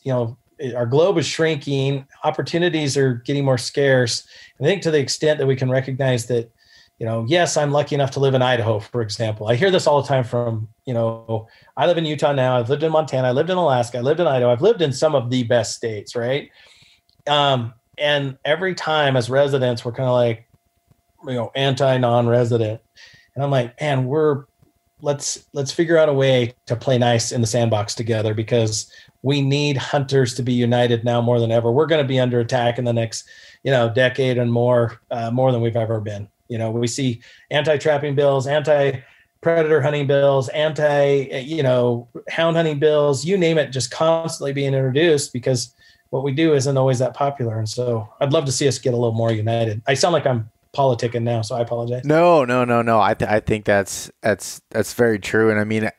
our globe is shrinking. Opportunities are getting more scarce. I think to the extent that we can recognize that, yes, I'm lucky enough to live in Idaho, for example. I hear this all the time from, I live in Utah now. I've lived in Montana. I lived in Alaska. I lived in Idaho. I've lived in some of the best states, right? And every time as residents, we're kind of like, anti-non-resident. And I'm like, man, let's figure out a way to play nice in the sandbox together, because we need hunters to be united now more than ever. We're going to be under attack in the next, decade and more than we've ever been. We see anti-trapping bills, anti-predator hunting bills, hound hunting bills, you name it, just constantly being introduced, because what we do isn't always that popular. And so I'd love to see us get a little more united. I sound like I'm politicking now, so I apologize. No. I think that's very true. And I mean,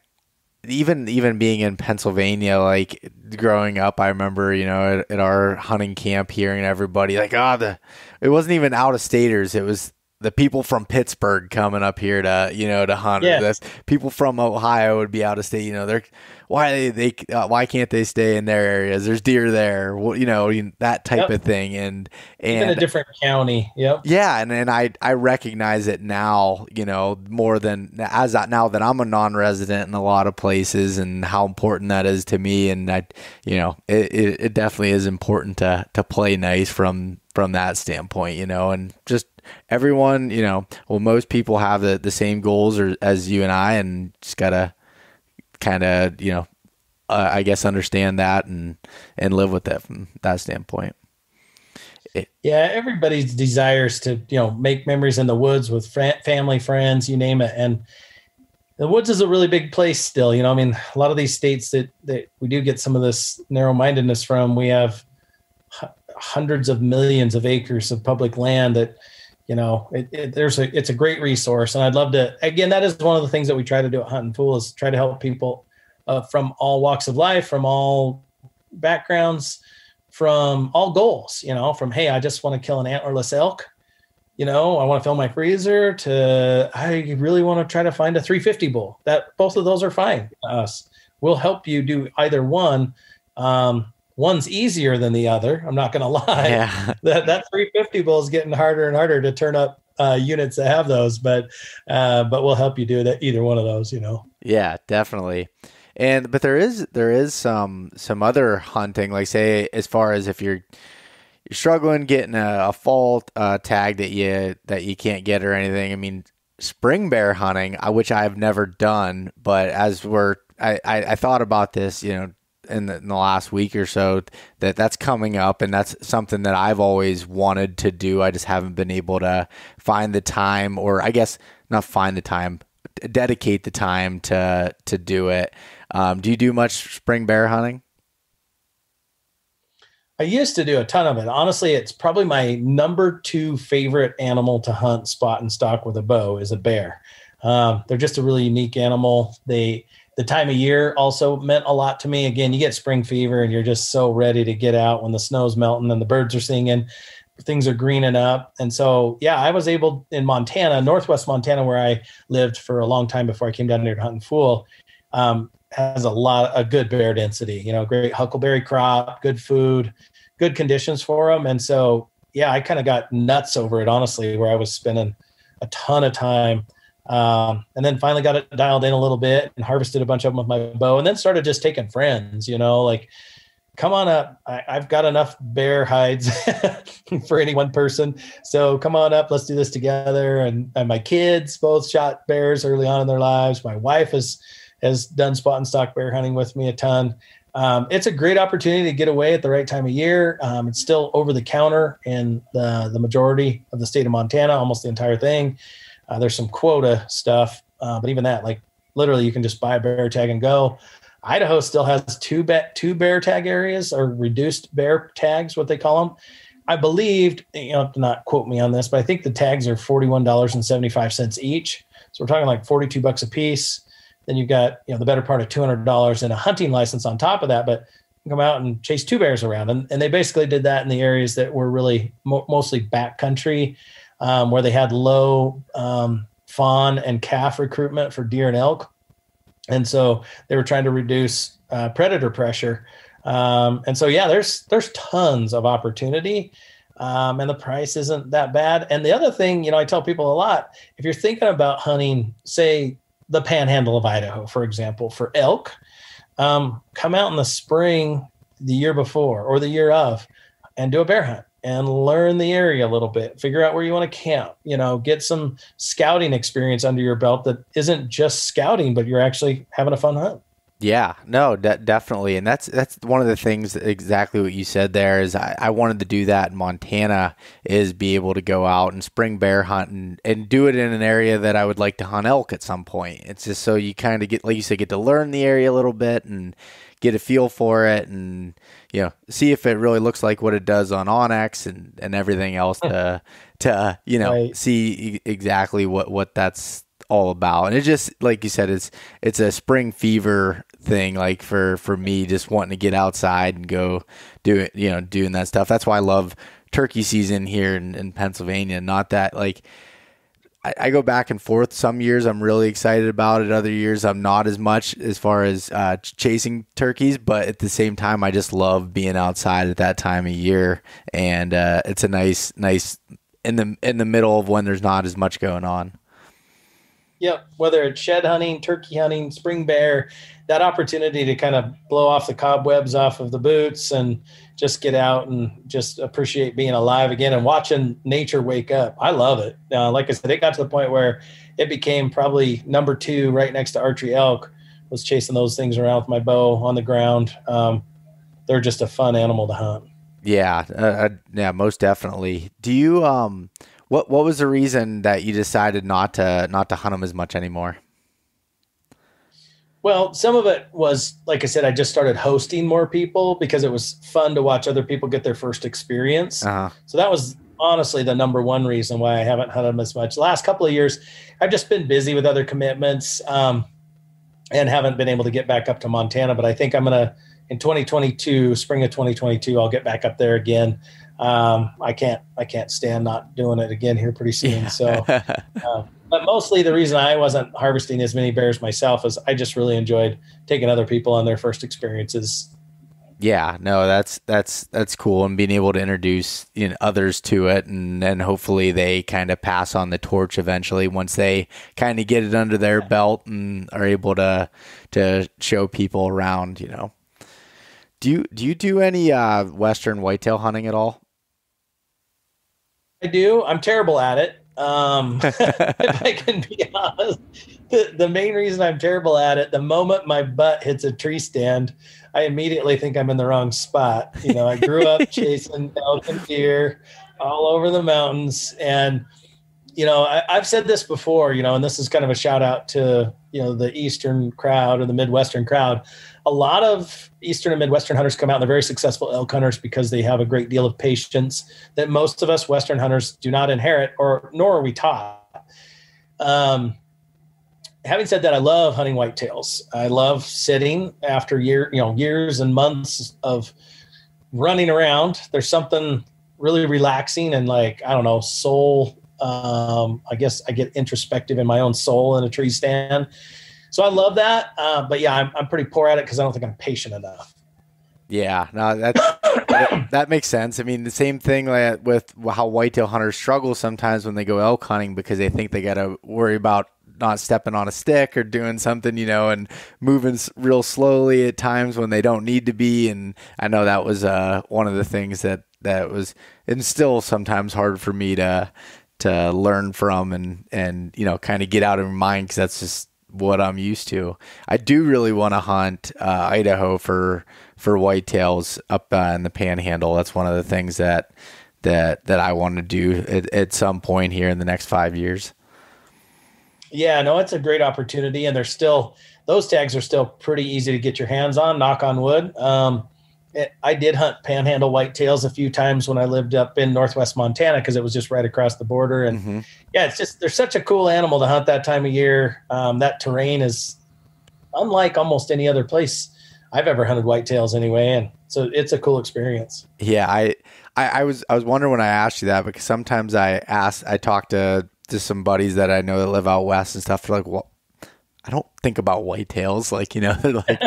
even being in Pennsylvania, like growing up, I remember, at our hunting camp, hearing everybody like, it wasn't even out of staters. It was the people from Pittsburgh coming up here to hunt. Yeah. People from Ohio would be out of state. Why can't they stay in their areas? There's deer there. That type of thing. And in a different county. Yep. Yeah, and I recognize it now. More than now that I'm a non-resident in a lot of places, and how important that is to me. And it definitely is important to play nice from that standpoint. And just everyone, most people have the same goals as you and I, and just gotta kind of, I guess understand that and live with it from that standpoint. Everybody's desires to, make memories in the woods with family, friends, you name it. And the woods is a really big place still. A lot of these states that we do get some of this narrow-mindedness from, we have hundreds of millions of acres of public land that, it's a great resource. And I'd love to, again, that is one of the things that we try to do at Huntin Fool, is try to help people from all walks of life, from all backgrounds, from all goals, from, hey, I just want to kill an antlerless elk. I want to fill my freezer, to, I really want to try to find a 350 bull. That both of those are fine to us. We'll help you do either one. One's easier than the other. I'm not going to lie. Yeah. That 350 bull is getting harder and harder to turn up units that have those, but we'll help you do that. Either one of those, Yeah, definitely. But there is some other hunting, like say, as far as if you're struggling getting a fall tag that you can't get or anything. I mean, spring bear hunting, which I've never done, but I thought about this, in the last week or so, that's coming up, and that's something that I've always wanted to do. I just haven't been able to find the time, or I guess not find the time, dedicate the time to do it. Do you do much spring bear hunting? I used to do a ton of it. Honestly, it's probably my number 2 favorite animal to hunt spot and stalk with a bow is a bear. They're just a really unique animal. The time of year also meant a lot to me. Again, you get spring fever and you're just so ready to get out when the snow's melting and the birds are singing, things are greening up. And so, I was able in Montana, Northwest Montana, where I lived for a long time before I came down here to Huntin Fool, has a good bear density, great huckleberry crop, good food, good conditions for them. And so, I kind of got nuts over it, honestly, where I was spending a ton of time. And then finally got it dialed in a little bit and harvested a bunch of them with my bow, and then started just taking friends, like, come on up. I've got enough bear hides for any one person. So come on up, let's do this together. And my kids both shot bears early on in their lives. My wife has done spot and stalk bear hunting with me a ton. It's a great opportunity to get away at the right time of year. It's still over the counter in the majority of the state of Montana, almost the entire thing. There's some quota stuff, but even that, like literally you can just buy a bear tag and go. Idaho still has two bear tag areas, or reduced bear tags, what they call them. I believed, not quote me on this, but I think the tags are $41.75 each. So we're talking like $42 a piece. Then you've got, the better part of $200 and a hunting license on top of that, but you can come out and chase 2 bears around. And they basically did that in the areas that were really mostly backcountry, where they had low fawn and calf recruitment for deer and elk. And so they were trying to reduce predator pressure. And so, there's tons of opportunity. And the price isn't that bad. And the other thing, I tell people a lot, if you're thinking about hunting, say the panhandle of Idaho, for example, for elk, come out in the spring, the year before or the year of, and do a bear hunt and learn the area a little bit, figure out where you want to camp, get some scouting experience under your belt that isn't just scouting, but you're actually having a fun hunt. Yeah, no, definitely. And that's one of the things, exactly what you said there, is I wanted to do that in Montana, is be able to go out and spring bear hunt and do it in an area that I would like to hunt elk at some point. It's just so you kind of get, like you said, get to learn the area a little bit and get a feel for it, and see if it really looks like what it does on Onyx and everything else to right. See exactly what that's all about. And it just, like you said, it's a spring fever thing, like for me, just wanting to get outside and go do it, doing that stuff. That's why I love turkey season here in Pennsylvania. Not that, like, I go back and forth. Some years I'm really excited about it. Other years I'm not as much, as far as chasing turkeys. But at the same time, I just love being outside at that time of year. And it's a nice in the middle of when there's not as much going on. Yep. Whether it's shed hunting, turkey hunting, spring bear, that opportunity to kind of blow off the cobwebs off of the boots and just get out and just appreciate being alive again and watching nature wake up. I love it. Like I said, it got to the point where it became probably number 2 right next to archery elk, was chasing those things around with my bow on the ground. They're just a fun animal to hunt. Yeah. Yeah, most definitely. Do you, what was the reason that you decided not to hunt them as much anymore? Well, some of it was, like I said, I just started hosting more people because it was fun to watch other people get their first experience. Uh-huh. So that was honestly the number one reason why I haven't hunted them as much. The last couple of years, I've just been busy with other commitments and haven't been able to get back up to Montana. But I think I'm going to, in 2022, spring of 2022, I'll get back up there again. I can't stand not doing it again here pretty soon. Yeah. So, but mostly the reason I wasn't harvesting as many bears myself is I just really enjoyed taking other people on their first experiences. Yeah, no, that's cool. And being able to introduce others to it, and then hopefully they kind of pass on the torch eventually once they kind of get it under their belt and are able to show people around, Do you do any Western whitetail hunting at all? I do. I'm terrible at it. If I can be honest, the main reason I'm terrible at it, the moment my butt hits a tree stand, I immediately think I'm in the wrong spot. I grew up chasing elk and deer all over the mountains. And, I've said this before, and this is kind of a shout out to, the Eastern crowd or the Midwestern crowd. A lot of Eastern and Midwestern hunters come out and they're very successful elk hunters because they have a great deal of patience that most of us Western hunters do not inherit, nor are we taught. Having said that, I love hunting whitetails. I love sitting after years and months of running around. There's something really relaxing and soul. I guess I get introspective in my own soul in a tree stand. So I love that. But yeah, I'm pretty poor at it because I don't think I'm patient enough. Yeah, no, that makes sense. I mean, the same thing with how whitetail hunters struggle sometimes when they go elk hunting because they think they got to worry about not stepping on a stick or doing something, and moving real slowly at times when they don't need to be. And I know that was one of the things that was, and still sometimes hard for me to learn from and kind of get out of my mind because that's just what I'm used to. I do really want to hunt Idaho for whitetails up in the Panhandle. That's one of the things that I want to do at some point here in the next 5 years. Yeah, no, it's a great opportunity, and those tags are still pretty easy to get your hands on, knock on wood. I did hunt panhandle whitetails a few times when I lived up in Northwest Montana because it was just right across the border. And yeah, they're such a cool animal to hunt that time of year. That terrain is unlike almost any other place I've ever hunted whitetails anyway. And so it's a cool experience. Yeah. I was wondering when I asked you that, because sometimes I talk to some buddies that I know that live out west and stuff. They're like, well, I don't think about whitetails. They're like,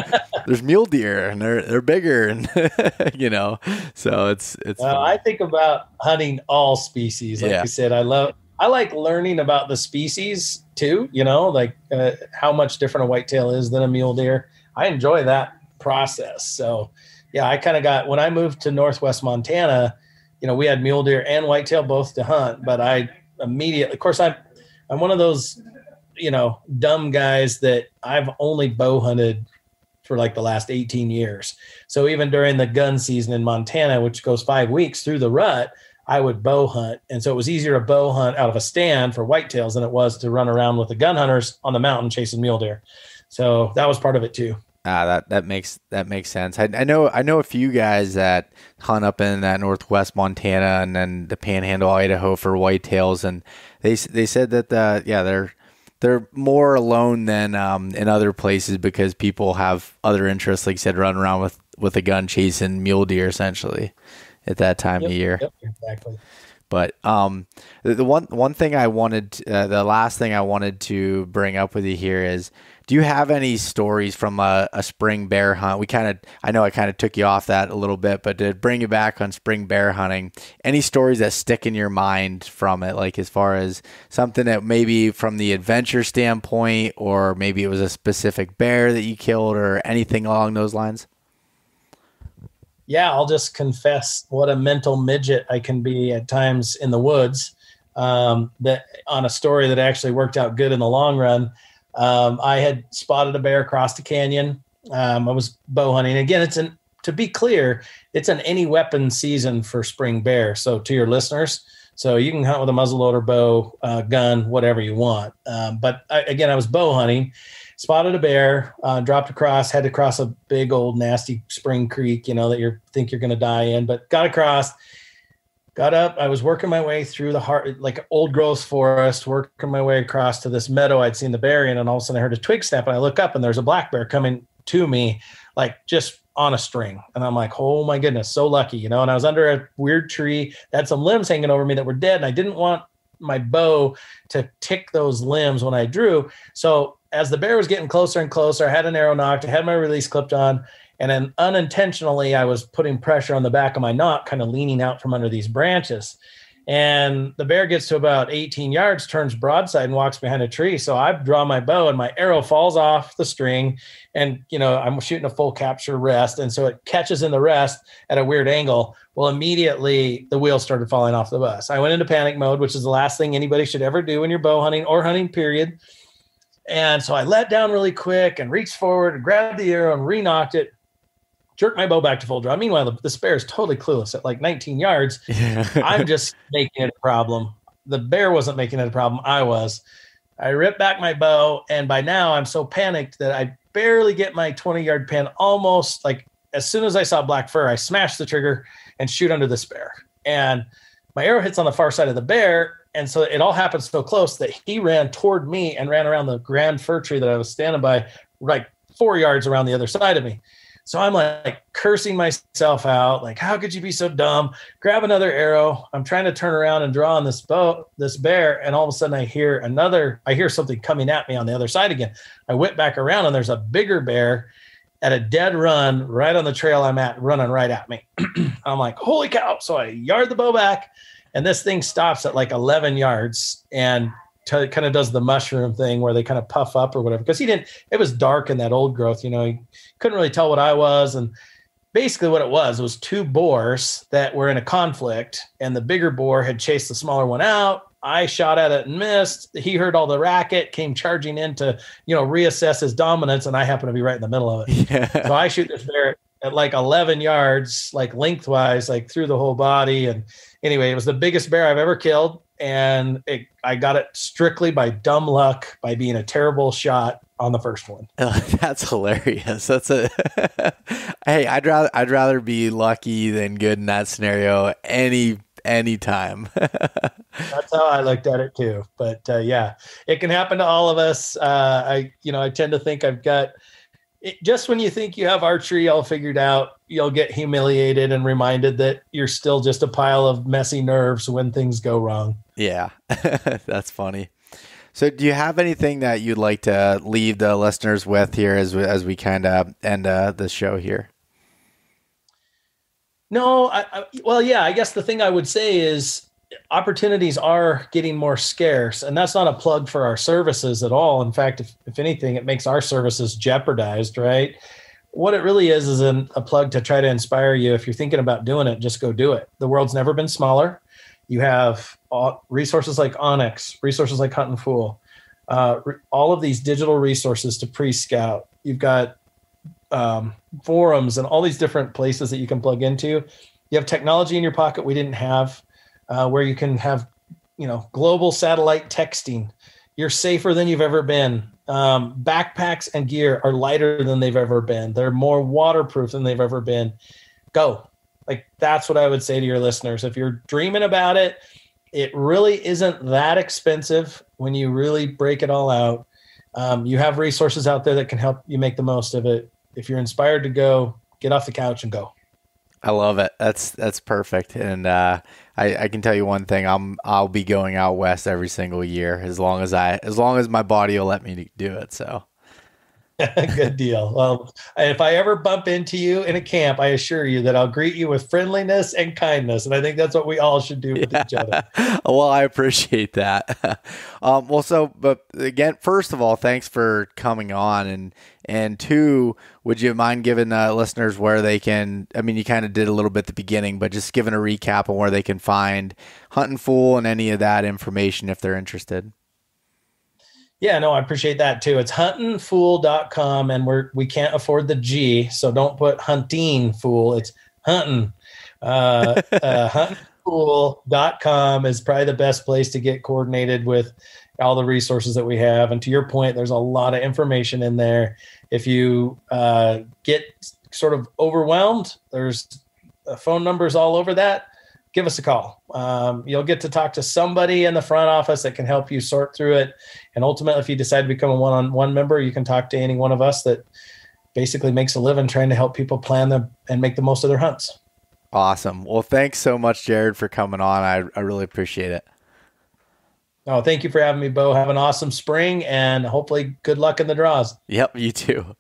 there's mule deer and they're bigger and so it's I think about hunting all species. Like I said, I like learning about the species too, like how much different a whitetail is than a mule deer. I enjoy that process. So I kind of got, when I moved to Northwest Montana, we had mule deer and whitetail both to hunt, but I immediately, of course, I'm one of those, dumb guys that I've only bow hunted for like the last 18 years. So even during the gun season in Montana, which goes 5 weeks through the rut, I would bow hunt. And so it was easier to bow hunt out of a stand for whitetails than it was to run around with the gun hunters on the mountain chasing mule deer. So that was part of it too. That makes sense. I know a few guys that hunt up in that Northwest Montana and then the Panhandle, Idaho for whitetails, and they said that they're more alone than in other places because people have other interests, like you said, running around with a gun chasing mule deer essentially at that time of year. Yep, exactly. But the one thing I wanted, the last thing I wanted to bring up with you here is, do you have any stories from a spring bear hunt? I know I kind of took you off that a little bit, but to bring you back on spring bear hunting, any stories that stick in your mind from it, like as far as something that maybe from the adventure standpoint, or maybe it was a specific bear that you killed or anything along those lines? Yeah, I'll just confess what a mental midget I can be at times in the woods. That on a story that actually worked out good in the long run. I had spotted a bear across the canyon. I was bow hunting. Again, to be clear, it's an any weapon season for spring bear. So to your listeners, so you can hunt with a muzzleloader, bow, gun, whatever you want. But I was bow hunting, spotted a bear, dropped across, had to cross a big old nasty spring creek, that you think you're going to die in, but got across. Got up. I was working my way through the heart, like old growth forest, working my way across to this meadow I'd seen the bear in, and all of a sudden I heard a twig snap, and I look up, and there's a black bear coming to me, like just on a string. And I'm like, oh my goodness, so lucky, And I was under a weird tree that had some limbs hanging over me that were dead, and I didn't want my bow to tick those limbs when I drew. So as the bear was getting closer and closer, I had an arrow nocked, I had my release clipped on, and then unintentionally, I was putting pressure on the back of my nock, kind of leaning out from under these branches. And the bear gets to about 18 yards, turns broadside, and walks behind a tree. So I draw my bow, and my arrow falls off the string. And, I'm shooting a full capture rest. And so it catches in the rest at a weird angle. Well, immediately, the wheels started falling off the bus. I went into panic mode, which is the last thing anybody should ever do when you're bow hunting or hunting, period. And so I let down really quick and reached forward and grabbed the arrow and re-nocked it. Jerk my bow back to full draw. Meanwhile, the bear is totally clueless at like 19 yards. Yeah. I'm just making it a problem. The bear wasn't making it a problem. I was. I ripped back my bow, and by now I'm so panicked that I barely get my 20-yard pin. Almost like as soon as I saw black fur, I smashed the trigger and shoot under this bear. And my arrow hits on the far side of the bear, and so it all happened so close that he ran toward me and ran around the grand fir tree that I was standing by, like 4 yards around the other side of me. So I'm like cursing myself out, like, how could you be so dumb? Grab another arrow. I'm trying to turn around and draw on this bear. And all of a sudden I hear something coming at me on the other side again. I whip back around, and there's a bigger bear at a dead run right on the trail I'm at, running right at me. I'm like, holy cow. So I yard the bow back, and this thing stops at like 11 yards and kind of does the mushroom thing where they kind of puff up or whatever. Because it was dark in that old growth, he couldn't really tell what I was. And basically what it was two boars that were in a conflict, and the bigger boar had chased the smaller one out. I shot at it and missed. He heard all the racket, came charging in to, reassess his dominance. And I happened to be right in the middle of it. Yeah. So I shoot this bear at like 11 yards, like lengthwise, like through the whole body. And anyway, it was the biggest bear I've ever killed. And I got it strictly by dumb luck, by being a terrible shot on the first one. That's hilarious. Hey, I'd rather be lucky than good in that scenario any time. That's how I looked at it too. But yeah, it can happen to all of us. I tend to think I've got it. Just when you think you have archery all figured out, you'll get humiliated and reminded that you're still just a pile of messy nerves when things go wrong. Yeah, that's funny. So do you have anything that you'd like to leave the listeners with here as we kind of end the show here? No, well, yeah, I guess the thing I would say is opportunities are getting more scarce, and that's not a plug for our services at all. In fact, if anything, it makes our services jeopardized, right? What it really is a plug to try to inspire you. If you're thinking about doing it, just go do it. The world's never been smaller. You have resources like Onyx, resources like Huntin Fool, all of these digital resources to pre-scout. You've got forums and all these different places that you can plug into. You have technology in your pocket we didn't have, where you can have, global satellite texting. You're safer than you've ever been. Backpacks and gear are lighter than they've ever been. They're more waterproof than they've ever been. Go. Like, that's what I would say to your listeners. If you're dreaming about it, it really isn't that expensive when you really break it all out. You have resources out there that can help you make the most of it. If you're inspired to go, get off the couch and go. I love it. That's perfect. And I can tell you one thing. I'll be going out west every single year as long as my body will let me do it. So. Good deal. Well, if I ever bump into you in a camp, I assure you that I'll greet you with friendliness and kindness. And I think that's what we all should do with each other. Well, I appreciate that. But again, first of all, thanks for coming on. And two, would you mind giving listeners where they can, you kind of did a little bit at the beginning, but just giving a recap on where they can find Huntin Fool and any of that information if they're interested. Yeah, no, I appreciate that too. It's huntinfool.com, and we can't afford the G, so don't put Huntin Fool. It's Huntin. Huntinfool.com is probably the best place to get coordinated with all the resources that we have. And to your point, there's a lot of information in there. If you get sort of overwhelmed, there's phone numbers all over that. Give us a call. You'll get to talk to somebody in the front office that can help you sort through it. And ultimately, if you decide to become a one-on-one member, you can talk to any one of us that basically makes a living trying to help people plan them and make the most of their hunts. Awesome. Well, thanks so much, Jerrod, for coming on. I really appreciate it. Oh, thank you for having me, Beau. Have an awesome spring, and hopefully good luck in the draws. Yep, you too.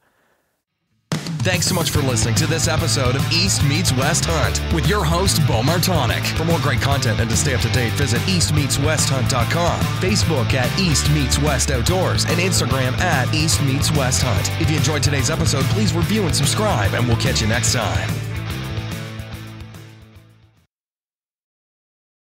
Thanks so much for listening to this episode of East Meets West Hunt with your host, Beau Martonik. For more great content and to stay up to date, visit eastmeetswesthunt.com, Facebook at East Meets West Outdoors, and Instagram at East Meets West Hunt. If you enjoyed today's episode, please review and subscribe, and we'll catch you next time.